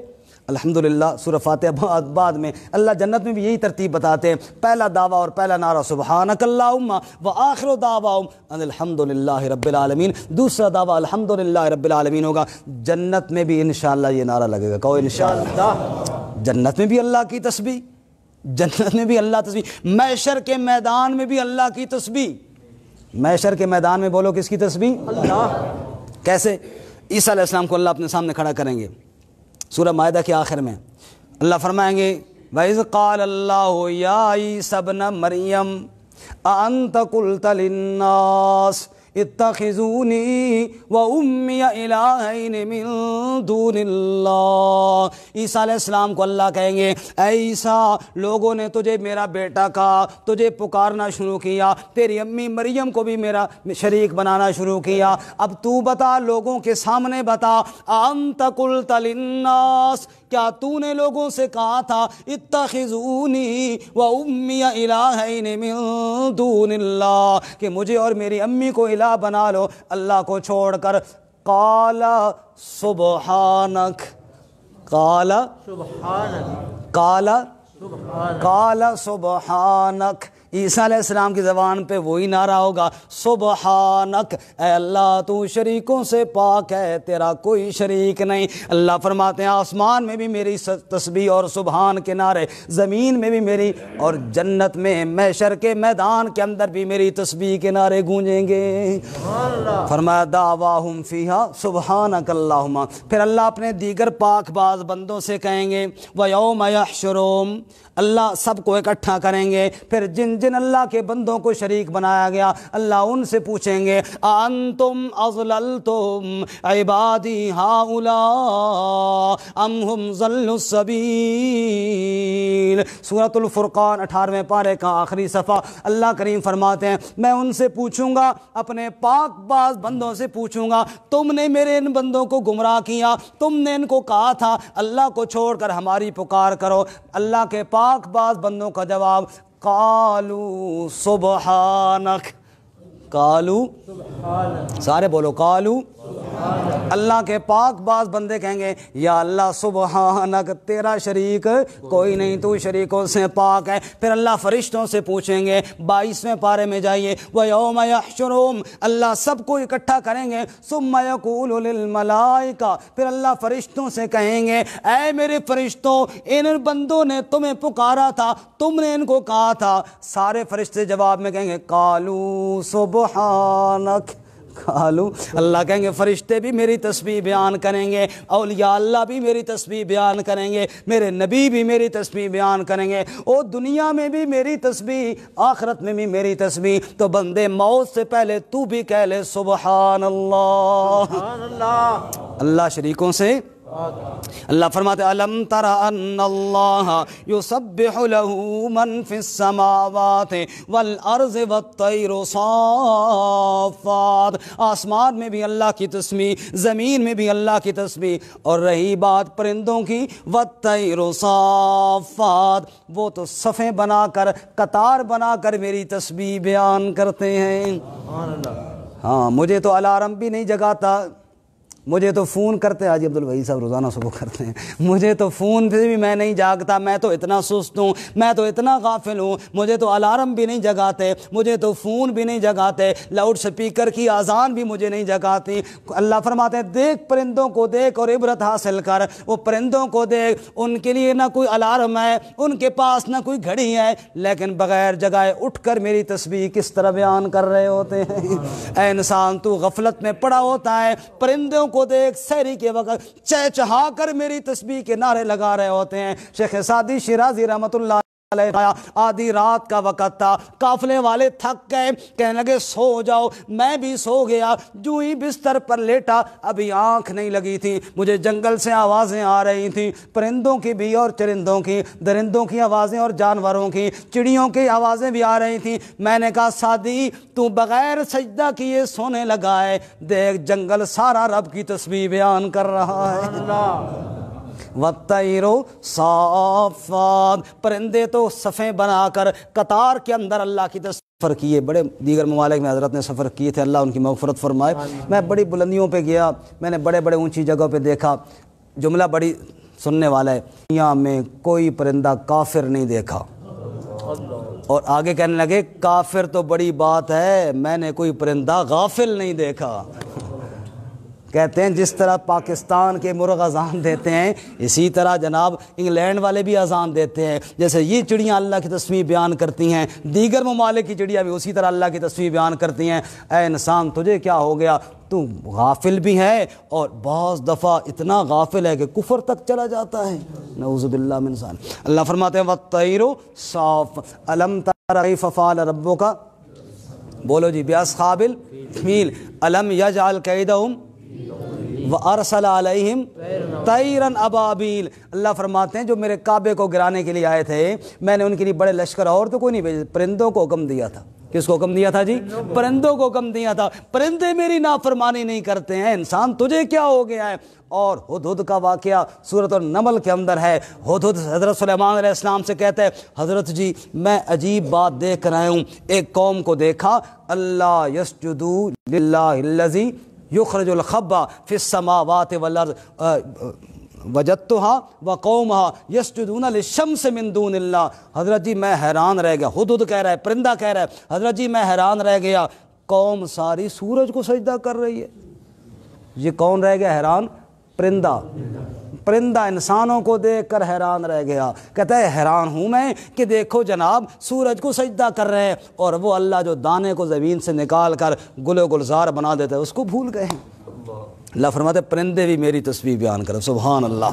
الحمدللہ سورہ فاتحہ بعد میں. اللہ جنت میں بھی یہی ترتیب بتاتے ہیں. پہلا دعویٰ اور پہلا نعرہ سبحانک اللہم وآخر دعواہم ان الحمدللہ رب العالمین. دوسرا دعویٰ الحمدللہ رب العالمین ہوگا. جنت میں بھی انشاءاللہ یہ نعرہ لگے گا. کہو انشاءاللہ. جنت میں بھی اللہ کی تسبیح، جنت میں بھی اللہ تسبیح. محشر کے میدان میں بھی اللہ کی تسبیح. محشر کے میدان میں بولو کس کی تسبیح؟ اللہ. کیسے؟ عیسیٰ علیہ السلام کو اللہ اپنے سامنے کھڑا کریں گے. سورہ مائدہ کے آخر میں اللہ فرمائیں گے وَإِذْ قَالَ اللَّهُ يَا عِيسَى ابْنَ مَرْيَمَ أَأَنْتَ قُلْتَ لِلنَّاسِ اتخذونی و امی الہین من دون اللہ. عیسیٰ علیہ السلام کو اللہ کہیں گے اے عیسیٰ لوگوں نے تجھے میرا بیٹا کہا، تجھے پکارنا شروع کیا، تیری امی مریم کو بھی میرا شریک بنانا شروع کیا. اب تو بتا، لوگوں کے سامنے بتا، انت قلت للناس، کیا تو نے لوگوں سے کہا تھا اتخذونی و امی الہین من دون اللہ، کہ مجھے اور میری امی کو الہ بنا لو اللہ کو چھوڑ کر. قال سبحانک، قال سبحانک. عیسیٰ علیہ السلام کی زبان پہ وہی نعرہ ہوگا سبحانک، اے اللہ تو شریکوں سے پاک ہے، تیرا کوئی شریک نہیں. اللہ فرماتے ہیں آسمان میں بھی میری تسبیح اور سبحان کے نعرے، زمین میں بھی میری، اور جنت میں محشر کے میدان کے اندر بھی میری تسبیح کے نعرے گونجیں گے. فرمایا دعواہم فیہا سبحانک اللہم. پھر اللہ اپنے دیگر پاک باز بندوں سے کہیں گے وَيَوْمَ يَحْشُرُهُمْ، اللہ سب کو اکٹھا کریں گے. پھر جن جن اللہ کے بندوں کو شریک بنایا گیا اللہ ان سے پوچھیں گے انتم اضللتم عبادی ہؤلاء ام ہم ضلوا السبیل. سورۃ الفرقان 18ویں پارے کا آخری صفحہ. اللہ کریم فرماتے ہیں میں ان سے پوچھوں گا، اپنے پاک باز بندوں سے پوچھوں گا تم نے میرے ان بندوں کو گمراہ کیا، تم نے ان کو کہا تھا اللہ کو چھوڑ کر ہماری پکار کرو. اللہ کے پاک باز بندوں کا جواب قالوا سبحانک، قالوا سارے بولو قالوا. اللہ کے پاک باز بندے کہیں گے یا اللہ سبحانک، تیرا شریک کوئی نہیں، تو شریکوں سے پاک ہے. پھر اللہ فرشتوں سے پوچھیں گے 22ویں پارے میں جائیے وَيَوْمَ يَحْشُرُهُمْ، اللہ سب کو اکٹھا کریں گے. ثُمَّ يَقُولُ لِلْمَلَائِكَةِ، پھر اللہ فرشتوں سے کہیں گے اے میرے فرشتوں ان بندوں نے تمہیں پکارا تھا، تم نے ان کو کہا تھا. سارے فرشتے جواب میں کہیں گے قالوا سبحانک، قالو، اللہ کہیں گے فرشتے بھی میری تسبیح بیان کریں گے، اولیاء اللہ بھی میری تسبیح بیان کریں گے، میرے نبی بھی میری تسبیح بیان کریں گے، اور دنیا میں بھی میری تسبیح، آخرت میں بھی میری تسبیح۔ تو بندے موت سے پہلے تو بھی کہہ لے سبحان اللہ۔ سبحان اللہ۔ اللہ شریکوں سے، اللہ فرماتے الم تر ان اللہ یسبح له من فی السماوات والارض والطیر صافات، آسمان میں بھی اللہ کی تسبیح، زمین میں بھی اللہ کی تسبیح، اور رہی بات پرندوں کی والطیر صافات، وہ تو صفیں بنا کر، قطار بنا کر میری تسبیح بیان کرتے ہیں۔ سبحان اللہ۔ ہاں مجھے تو الارم بھی نہیں جگاتا، مجھے تو فون کرتے، حاجی عبدالوہی صاحب روزانہ صبح کرتے ہیں، مجھے تو فون پہ بھی میں نہیں جاگتا، میں تو اتنا سست ہوں، میں تو اتنا غافل ہوں، مجھے تو الارم بھی نہیں جگاتے، مجھے تو فون بھی نہیں جگاتے، لاؤڈ سپیکر کی اذان بھی مجھے نہیں جگاتی۔ اللہ فرماتے ہیں دیکھ پرندوں کو دیکھ اور عبرت حاصل کر، وہ پرندوں کو دیکھ، ان کے لیے نہ کوئی الارم ہے، ان کے پاس نہ کوئی گھڑی ہے، لیکن بغیر جگائے اٹھ کر میری تسبیح کس طرح بیان کر رہے ہوتے ہیں۔ اے انسان تو غفلت میں پڑا ہوتا ہے، پرندوں کو دیکھ سحری کے وقت چہچہا کر میری تسبیح کے نعرے لگا رہے ہوتے ہیں۔ شیخ سعدی شیرازی رحمۃ اللہ آدھی رات کا وقت تھا، قافلے والے تھک گئے، کہنے لگے سو جاؤ، میں بھی سو گیا، جو ہی بستر پر لیٹا ابھی آنکھ نہیں لگی تھی، مجھے جنگل سے آوازیں آ رہی تھیں، پرندوں کی بھی اور چرندوں کی، درندوں کی آوازیں اور جانوروں کی، چڑیوں کی آوازیں بھی آ رہی تھیں۔ میں نے کہا سعدی تو بغیر سجدہ کیے سونے لگا ہے، دیکھ جنگل سارا رب کی تسبیح بیان کر رہا ہے۔ وَالطَّيْرُ صَافَّاتٍ، پرندے تو صفیں بنا کر قطار کے اندر اللہ کی سفر کیے، بڑے دیگر ممالک میں حضرت نے سفر کیے تھے، اللہ ان کی مغفرت فرمائے۔ میں بڑی بلندیوں پہ گیا، میں نے بڑے بڑے اونچی جگہوں پہ دیکھا، جملہ بڑی سننے والا ہے، دنیا میں کوئی پرندہ کافر نہیں دیکھا، اور آگے کہنے لگے کافر تو بڑی بات ہے، میں نے کوئی پرندہ غافل نہیں دیکھا۔ کہتے ہیں جس طرح پاکستان کے مرغ اذان دیتے ہیں، اسی طرح جناب انگلینڈ والے بھی اذان دیتے ہیں، جیسے یہ چڑیاں اللہ کی تسبیح بیان کرتی ہیں، دیگر ممالک کی چڑیاں بھی اسی طرح اللہ کی تسبیح بیان کرتی ہیں۔ اے انسان تجھے کیا ہو گیا، تو غافل بھی ہے، اور بعض دفعہ اتنا غافل ہے کہ کفر تک چلا جاتا ہے، نعوذ باللہ من ذلک۔ اللہ فرماتے ہیں وَالطَّيْرُ صَافَّ أَلَمْ تَرَ كَيْفَ فَعَلَ رَبُّكَ، بولو جی، بِأَصْحَابِ الْفِیلِ أَلَمْ يَجْعَلْ كَیْدَهُمْ وَأَرْسَلَ عَلَيْهِمْ طَیْرًا أَبَابِیلَ، اللہ فرماتے ہیں جو میرے کعبے کو گرانے کے لیے آئے تھے، میں نے ان کے لیے بڑے لشکر اور تو کوئی نہیں بھیجے، پرندوں کو حکم دیا تھا۔ کس کو حکم دیا تھا جی؟ پرندوں کو حکم دیا تھا۔ پرندے میری نافرمانی نہیں کرتے ہیں، انسان تجھے کیا ہو گیا ہے؟ اور ہدہد کا واقعہ سورۃ النمل کے اندر ہے۔ ہدہد حضرت سلیمان علیہ السلام سے کہتے ہیں حضرت جی میں عجیب بات دیکھ کر آیا ہوں، ایک قوم کو دیکھا، اللہ یسجدوا للہ الذی یخرج الخبا فی السماوات والارض وجدتها وقومها یسجدون للشمس من دون اللہ۔ حضرت جی میں حیران رہ گیا، ہدہد کہہ رہا ہے، پرندہ کہہ رہا ہے، حضرت جی میں حیران رہ گیا، قوم ساری سورج کو سجدہ کر رہی ہے۔ یہ کون رہ گیا حیران؟ پرندہ۔ پرندہ انسانوں کو دیکھ کر حیران رہ گیا، کہتا ہے حیران ہوں میں کہ دیکھو جناب سورج کو سجدہ کر رہے ہیں، اور وہ اللہ جو دانے کو زمین سے نکال کر گل و گلزار بنا دیتا ہے اس کو بھول گئے ہیں۔ اللہ فرماتے پرندے بھی میری تسبیح بیان کریں، سبحان اللہ۔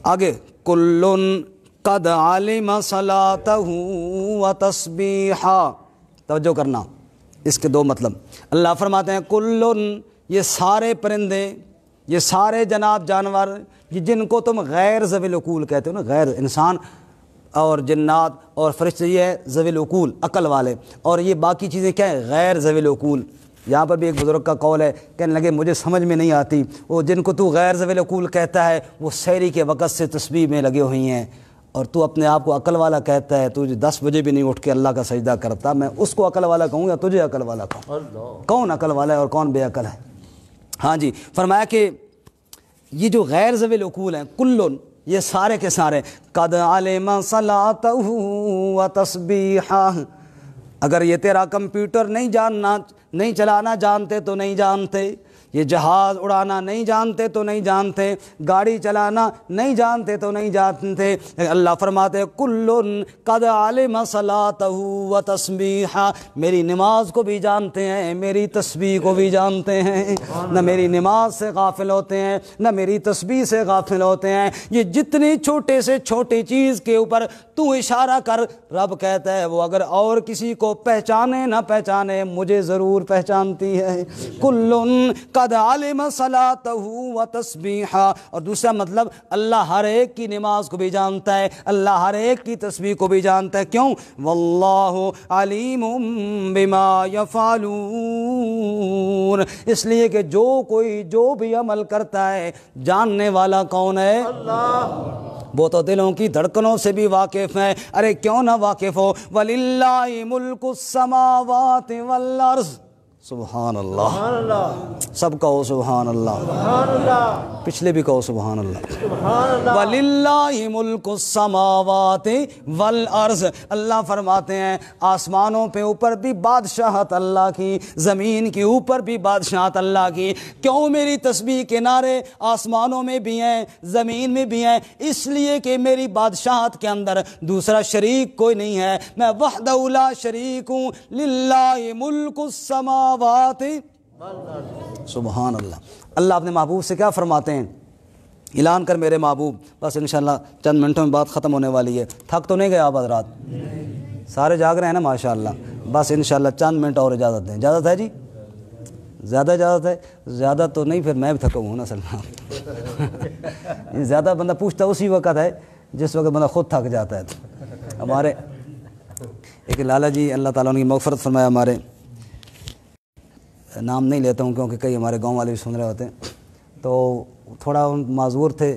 آگے کلن قد علم صلاتہ و تسبیحہ، توجہ کرنا، اس کے دو مطلب۔ اللہ فرماتے ہیں کلن، یہ سارے پرندے، یہ سارے جناب جانور، یہ جن کو تم غیر ذوی العقول کہتے ہو نا، غیر انسان اور جنات اور فرشتے یہ ہے ذوی العقول عقل والے، اور یہ باقی چیزیں کیا ہیں؟ غیر ذوی العقول۔ یہاں پر بھی ایک بزرگ کا قول ہے، کہنے لگے مجھے سمجھ میں نہیں آتی، وہ جن کو تو غیر ذوی العقول کہتا ہے وہ سحری کے وقت سے تسبیح میں لگے ہوئی ہیں، اور تو اپنے آپ کو عقل والا کہتا ہے، تو 10 بجے بھی نہیں اٹھ کے اللہ کا سجدہ کرتا، میں اس کو عقل والا کہوں یا تجھے عقل والا کہوں؟ کون عقل والا ہے اور کون بے عقل ہے؟ ہاں جی، فرمایا کہ یہ جو غیر ذوی العقول ہیں کلن، یہ سارے کے سارے قد علم صلاتہ و تسبیحہ، اگر یہ تیرا کمپیوٹر نہیں چلانا جانتے تو نہیں جانتے، یہ جہاز اڑانا نہیں جانتے تو نہیں جانتے، گاڑی چلانا نہیں جانتے تو نہیں جانتے، اللہ فرماتے ہیں کل قد علم صلاتہ و تسبیحہ، میری نماز کو بھی جانتے ہیں، میری تسبیح کو بھی جانتے ہیں، نہ میری نماز سے غافل ہوتے ہیں نہ میری تسبیح سے غافل ہوتے ہیں۔ یہ جتنی چھوٹے سے چھوٹی چیز کے اوپر تو اشارہ کر، رب کہتا ہے وہ اگر اور کسی کو پہچانے نہ پہچانے مجھے ضرور پہچانتی ہے۔ کل قد علم صلاتہ و تسبیحہ، اور دوسرا مطلب اللہ ہر ایک کی نماز کو بھی جانتا ہے، اللہ ہر ایک کی تسبیح کو بھی جانتا ہے۔ کیوں؟ واللہ علیم بما یفعلون، اس لیے کہ جو کوئی جو بھی عمل کرتا ہے جاننے والا کون ہے؟ اللہ، وہ تو دلوں کی دھڑکنوں سے بھی واقف ہے۔ ارے کیوں نہ واقف ہو؟ وَلِلَّهِ مُلْكُ السَّمَاوَاتِ وَالْأَرْضِ، سبحان اللہ، سبحان اللہ، سب کہو سبحان اللہ، سبحان اللہ، پچھلے بھی کہو سبحان اللہ۔ سبحان اللہ، وَلِلَّهِ مُلْكُ السَّمَاوَاتِ وَالْأَرْضِ، اللہ فرماتے ہیں آسمانوں پہ اوپر بھی بادشاہت اللہ کی، زمین کے اوپر بھی بادشاہت اللہ کی۔ کیوں میری تسبیح کے نعرے آسمانوں میں بھی ہیں زمین میں بھی ہیں؟ اس لیے کہ میری بادشاہت کے اندر دوسرا شریک کوئی نہیں ہے، میں وحدہ لا شریک ہوں، للہ ملک السماوات، سبحان اللہ۔ اللہ اپنے محبوب سے کیا فرماتے ہیں؟ اعلان کر میرے محبوب، بس انشاءاللہ چند منٹوں میں بات ختم ہونے والی ہے۔ تھک تو نہیں گئے آپ حضرات؟ سارے جاگ رہے ہیں نا ماشاءاللہ؟ بس انشاءاللہ چند منٹ اور اجازت دیں۔ اجازت ہے جی؟ زیادہ اجازت ہے؟ زیادہ تو نہیں، پھر میں بھی تھکا ہوں نا سلمان۔ زیادہ بندہ پوچھتا اسی وقت ہے جس وقت بندہ خود تھک جاتا ہے۔ ہمارے ایک لالا جی، اللہ تعالیٰ ان کی مغفرت فرمایا، ہمارے نام نہیں لیتا ہوں کیونکہ کئی ہمارے گاؤں والے بھی سن رہے ہوتے ہیں، تو تھوڑا معذور تھے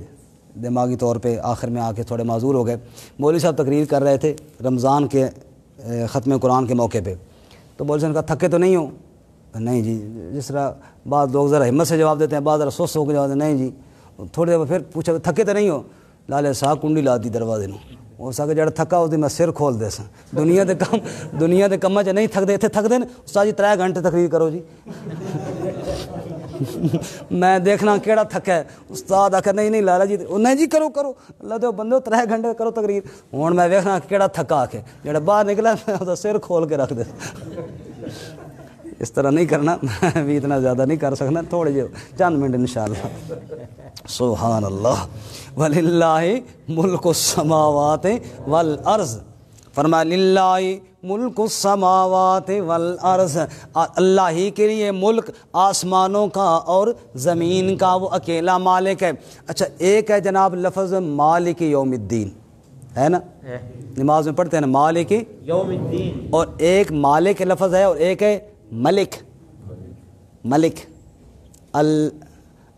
دماغی طور پہ، آخر میں آ کے تھوڑے معذور ہو گئے۔ مولوی صاحب تقریر کر رہے تھے رمضان کے ختم قرآن کے موقع پہ، تو مولوی صاحب نے کہا تھکے تو نہیں ہو؟ نہیں جی، جس طرح بعض لوگ ذرا ہمت سے جواب دیتے ہیں، بعض ذرا سست ہو کے جواب دیتے ہیں، نہیں جی۔ تھوڑی دیر پھر پوچھا تھکے تو نہیں ہو؟ لالے صاحب کنڈی لا دی دروازے نو، وہ سا کہ جڑا تھکا ہوتی میں سر کھول دے سا، دنیا دے کم چ نہیں تھک دے، اتنے تھک دے استاد جی 3 گھنٹے تقریر کرو جی۔ میں دیکھنا کیڑا تھکا ہے، استاد آخر نہیں لالا جی، نہیں جی کرو اللہ دے بندے 3 گھنٹے کرو تقریر، ہوں میں دیکھنا کیڑا تھکا آ کے جڑا باہر نکلا میں وہ سر کھول کے رکھ دے۔ اس طرح نہیں کرنا، میں بھی اتنا زیادہ نہیں کر سکنا، تھوڑے جو چند منٹ انشاءاللہ۔ سبحان اللہ۔ وَلِلَّهِ مُلْكُ السَّمَاوَاتِ وَالْأَرْضِ، فرمایا للہ ملک السماوات والارض، اللہ ہی کے لیے ملک آسمانوں کا اور زمین کا، وہ اکیلا مالک ہے۔ اچھا ایک ہے جناب لفظ مالک یوم الدین، ہے نا؟ نماز میں پڑھتے ہیں نا مالک یوم الدین، اور ایک مالک لفظ ہے اور ایک ہے ملک۔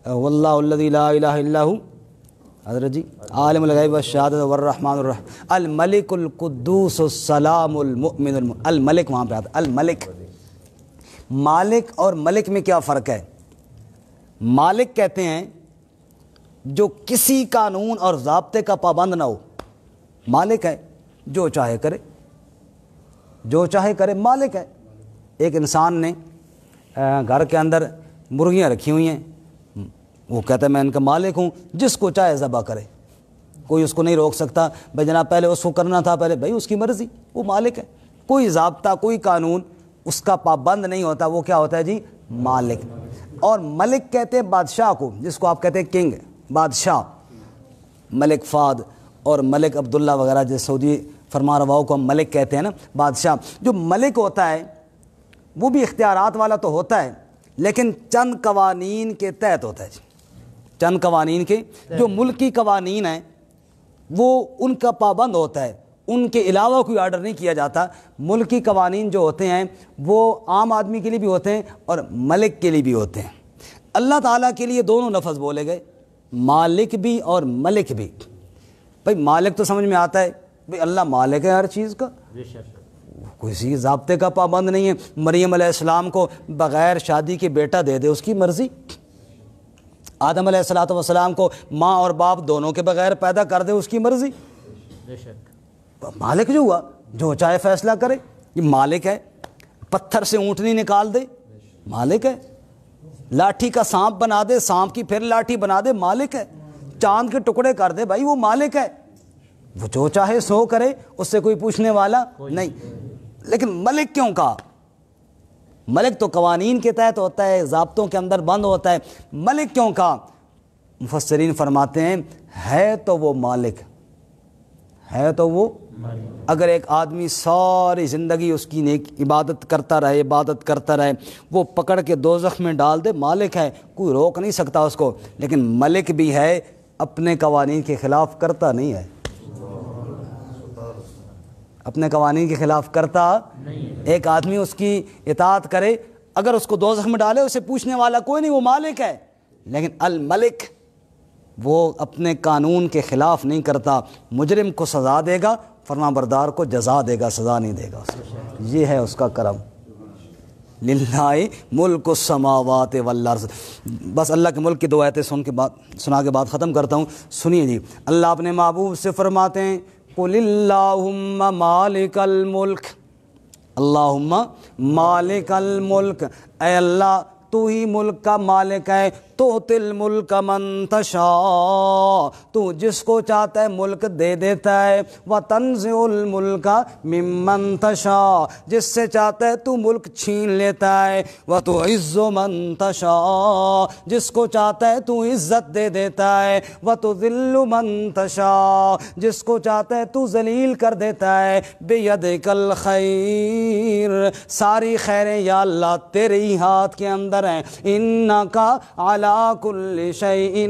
واللہ الذی لا الہ الا ہو، حضرت جی عالم الغیب والشہادۃ والرحمن الرحیم، الملک القدوس السلام المؤمن الملک، وہاں پہ آتا ہے الملک۔ مالک اور ملک میں کیا فرق ہے؟ مالک کہتے ہیں جو کسی قانون اور ضابطے کا پابند نہ ہو، مالک ہے، جو چاہے کرے، جو چاہے کرے، مالک ہے۔ ایک انسان نے گھر کے اندر مرغیاں رکھی ہوئی ہیں، وہ کہتا ہے میں ان کا مالک ہوں، جس کو چاہے ذبح کرے، کوئی اس کو نہیں روک سکتا بھائی جناب پہلے اس کو کرنا تھا، پہلے بھائی اس کی مرضی، وہ مالک ہے۔ کوئی ضابطہ کوئی قانون اس کا پابند نہیں ہوتا، وہ کیا ہوتا ہے جی؟ مالک۔ اور ملک کہتے ہیں بادشاہ کو، جس کو آپ کہتے ہیں کنگ، بادشاہ، ملک فہد اور ملک عبداللہ وغیرہ جو سعودی فرما رواؤں کو ہم ملک کہتے ہیں نا، بادشاہ۔ جو ملک ہوتا ہے وہ بھی اختیارات والا تو ہوتا ہے لیکن چند قوانین کے تحت ہوتا ہے جی، چند قوانین کے، جو ملکی قوانین ہیں وہ ان کا پابند ہوتا ہے، ان کے علاوہ کوئی آرڈر نہیں کیا جاتا۔ ملکی قوانین جو ہوتے ہیں وہ عام آدمی کے لیے بھی ہوتے ہیں اور ملک کے لیے بھی ہوتے ہیں۔ اللہ تعالیٰ کے لیے دونوں لفظ بولے گئے، مالک بھی اور ملک بھی۔ بھائی مالک تو سمجھ میں آتا ہے، بھائی اللہ مالک ہے ہر چیز کا، کسی ضابطے کا پابند نہیں ہے۔ مریم علیہ السلام کو بغیر شادی کے بیٹا دے دے، اس کی مرضی۔ آدم علیہ السلام کو ماں اور باپ دونوں کے بغیر پیدا کر دے، اس کی مرضی۔ مالک جو ہوا جو چاہے فیصلہ کرے، یہ مالک ہے۔ پتھر سے اونٹنی نکال دے، مالک ہے۔ لاٹھی کا سانپ بنا دے، سانپ کی پھر لاٹھی بنا دے، مالک ہے۔ چاند کے ٹکڑے کر دے، بھائی وہ مالک ہے، وہ جو چاہے سو کرے، اس سے کوئی پوچھنے والا نہیں۔ لیکن ملک کیوں کہا؟ ملک تو قوانین کے تحت ہوتا ہے، ضابطوں کے اندر بند ہوتا ہے، ملک کیوں کہا؟ مفسرین فرماتے ہیں ہے تو وہ مالک، ہے تو وہ، اگر ایک آدمی ساری زندگی اس کی نیک عبادت کرتا رہے، وہ پکڑ کے دوزخ میں ڈال دے، مالک ہے، کوئی روک نہیں سکتا اس کو۔ لیکن ملک بھی ہے، اپنے قوانین کے خلاف کرتا نہیں ہے، اپنے قوانین کے خلاف کرتا ایک آدمی اس کی اطاعت کرے، اگر اس کو دوزخ میں ڈالے اسے پوچھنے والا کوئی نہیں، وہ مالک ہے۔ لیکن الملک وہ اپنے قانون کے خلاف نہیں کرتا، مجرم کو سزا دے گا، فرما بردار کو جزا دے گا، سزا نہیں دے گا اس کو۔ یہ ہے اس کا کرم۔ للہ ملک السماوات والارض۔ بس اللہ کے ملک کی دو آیتیں سنا کے بعد ختم کرتا ہوں، سنیے جی۔ اللہ اپنے محبوب سے فرماتے ہیں قل اللہم مالک الملک، اللہم مالک الملک، اے اللہ تو ہی ملک کا مالک ہے، تؤتی الملک من تشاء، تو جس کو چاہتا ہے ملک دے دیتا ہے، وتنزع الملک ممن تشاء، جس سے چاہتا ہے تو ملک چھین لیتا ہے، وتعز من تشاء، جس کو چاہتا ہے تو عزت دے دیتا ہے، وتذل من تشاء، جس کو چاہتا ہے تو ذلیل کر دیتا ہے، بیدک الخیر، ساری خیریں یا اللہ تیرے ہی ہاتھ کے اندر ہیں، انکا علی کل شیء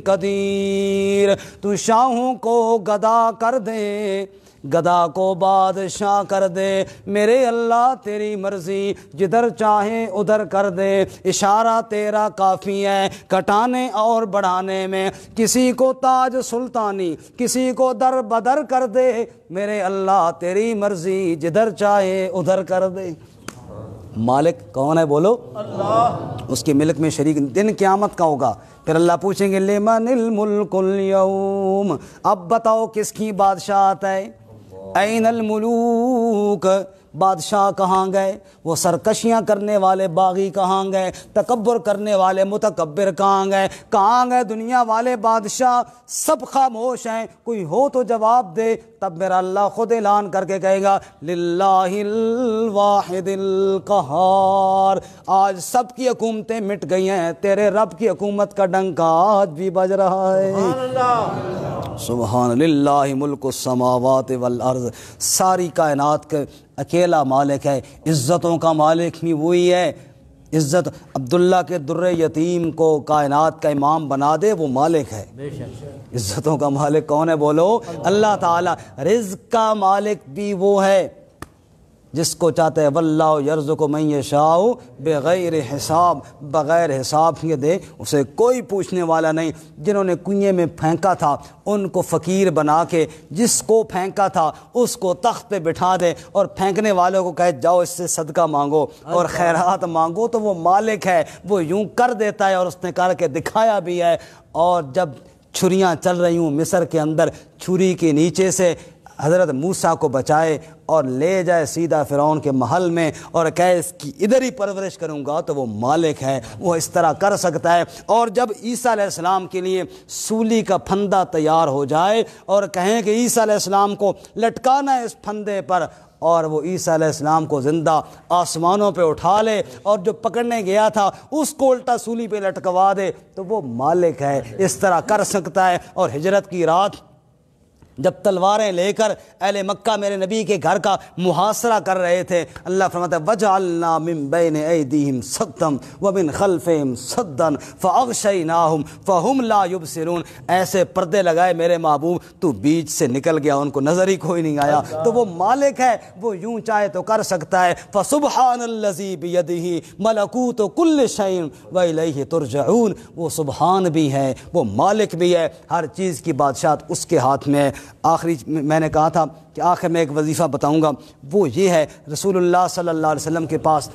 قدیر، تو شاہوں کو گدا کر دے، گدا کو بادشاہ کر دے، میرے اللہ تیری مرضی، جدھر چاہے ادھر کر دے، اشارہ تیرا کافی ہے کٹانے اور بڑھانے میں، کسی کو تاج سلطانی کسی کو در بدر کر دے، میرے اللہ تیری مرضی، جدھر چاہے ادھر کر دے۔ مالک کون ہے بولو؟ اللہ۔ اس کے ملک میں شریک دن قیامت کا ہوگا، پھر اللہ پوچھیں گے لمن الملک اليوم، اب بتاؤ کس کی بادشاہت ہے؟ این الملوک، بادشاہ کہاں گئے؟ وہ سرکشیاں کرنے والے باغی کہاں گئے؟ تکبر کرنے والے متکبر کہاں گئے؟ کہاں گئے دنیا والے بادشاہ؟ سب خاموش ہیں، کوئی ہو تو جواب دے۔ تب میرا اللہ خود اعلان کر کے کہے گا للہ الواحد القہار، آج سب کی حکومتیں مٹ گئی ہیں، تیرے رب کی حکومت کا ڈنکا آج بھی بج رہا ہے۔ سبحان للہ ملک السماوات والارض، ساری کائنات کے اکیلا مالک ہے، عزتوں کا مالک بھی وہی ہے۔ عزت عبداللہ کے در یتیم کو کائنات کا امام بنا دے، وہ مالک ہے۔ عزتوں کا مالک کون ہے بولو؟ اللہ تعالیٰ۔ رزق کا مالک بھی وہ ہے جس کو چاہتے ہیں واللہ یرزق من یشاء بغیر حساب، بغیر حساب کے دے، اسے کوئی پوچھنے والا نہیں۔ جنہوں نے کنویں میں پھینکا تھا ان کو فقیر بنا کے، جس کو پھینکا تھا اس کو تخت پہ بٹھا دے اور پھینکنے والوں کو کہے جاؤ اس سے صدقہ مانگو اور خیرات مانگو، تو وہ مالک ہے، وہ یوں کر دیتا ہے اور اس نے کر کے دکھایا بھی ہے۔ اور جب چھریاں چل رہی ہوں مصر کے اندر، چھری کے نیچے سے حضرت موسیٰ کو بچائے اور لے جائے سیدھا فرعون کے محل میں اور کہے اس کی ادھر ہی پرورش کروں گا، تو وہ مالک ہے، وہ اس طرح کر سکتا ہے۔ اور جب عیسیٰ علیہ السلام کے لیے سولی کا پھندا تیار ہو جائے اور کہیں کہ عیسیٰ علیہ السلام کو لٹکانا ہے اس پھندے پر، اور وہ عیسیٰ علیہ السلام کو زندہ آسمانوں پہ اٹھا لے اور جو پکڑنے گیا تھا اس کو الٹا سولی پہ لٹکوا دے، تو وہ مالک ہے، اس طرح کر سکتا ہے۔ اور ہجرت کی رات جب تلواریں لے کر اہل مکہ میرے نبی کے گھر کا محاصرہ کر رہے تھے، اللہ فرماتا ہے وَجَعَلْنَا مِن بَيْنِ أَيْدِيهِمْ سَدًّا وَمِن خَلْفِهِمْ سَدًّا فَأَغْشَيْنَاهُمْ فَهُمْ لَا يُبْصِرُونَ، ایسے پردے لگائے میرے محبوب تو بیچ سے نکل گیا، ان کو نظر ہی کوئی نہیں آیا۔ تو وہ مالک ہے، وہ یوں چاہے تو کر سکتا ہے۔ فَسُبْحَانَ الَّذِي بِيَدِهِ مَلَكُوتُ كُلِّ شَيْءٍ وَإِلَيْهِ تُرْجَعُونَ، وہ سبحان بھی ہے، وہ مالک بھی ہے، ہر چیز کی بادشاہت اس کے ہاتھ میں ہے۔ آخری میں نے کہا تھا کہ آخر میں ایک وظیفہ بتاؤں گا، وہ یہ ہے، رسول اللہ صلی اللہ علیہ وسلم کے پاس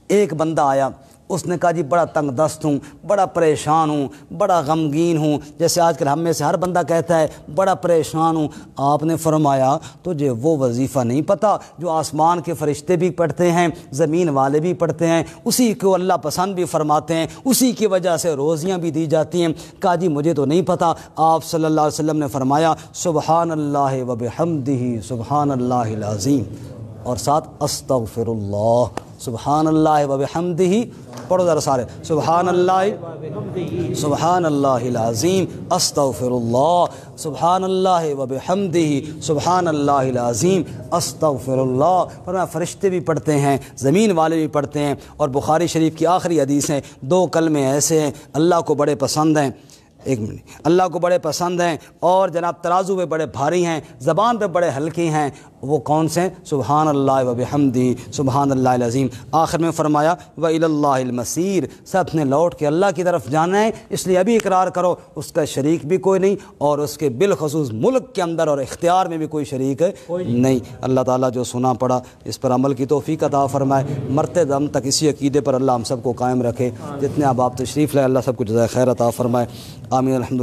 ایک بندہ آیا، اس نے کہا جی بڑا تنگ دست ہوں، بڑا پریشان ہوں، بڑا غمگین ہوں، جیسے آج کل ہم میں سے ہر بندہ کہتا ہے بڑا پریشان ہوں۔ آپ نے فرمایا تجھے وہ وظیفہ نہیں پتہ جو آسمان کے فرشتے بھی پڑھتے ہیں، زمین والے بھی پڑھتے ہیں، اسی کو اللہ پسند بھی فرماتے ہیں، اسی کی وجہ سے روزیاں بھی دی جاتی ہیں۔ کہا جی مجھے تو نہیں پتہ۔ آپ صلی اللہ علیہ وسلم نے فرمایا سبحان اللہ و بحمدہ سبحان اللہ العظیم، اور ساتھ استغفر اللہ، سبحان اللہ و بحمدہ، پڑھو ذرا سارے، سبحان اللہ سبحان اللہ العظیم استغفر اللہ، سبحان اللہ و بحمدہ سبحان اللہ العظیم استغفر اللہ۔ فرمایا فرشتے بھی پڑھتے ہیں، زمین والے بھی پڑھتے ہیں۔ اور بخاری شریف کی آخری حدیث ہیں، دو کلمے ایسے ہیں اللہ کو بڑے پسند ہیں، ایک منٹ، اللہ کو بڑے پسند ہیں اور جناب ترازو پہ بڑے بھاری ہیں، زبان پہ بڑے ہلکے ہیں، وہ کون سے ہیں؟ سبحان اللہ و بحمدہ سبحان اللہ العظیم۔ آخر میں فرمایا وَإِلَى اللَّهِ الْمَصِيرُ، سب نے لوٹ کے اللہ کی طرف جانا ہے، اس لیے ابھی اقرار کرو اس کا شریک بھی کوئی نہیں، اور اس کے بالخصوص ملک کے اندر اور اختیار میں بھی کوئی شریک نہیں۔ اللہ تعالیٰ جو سنا پڑا اس پر عمل کی توفیق عطا فرمائے، مرتے دم تک اسی عقیدے پر اللہ ہم سب کو قائم رکھے۔ جتنے آپ تشریف لائے اللہ سب کو جزائے خیر عطا فرمائے، آمین الحمدللہ۔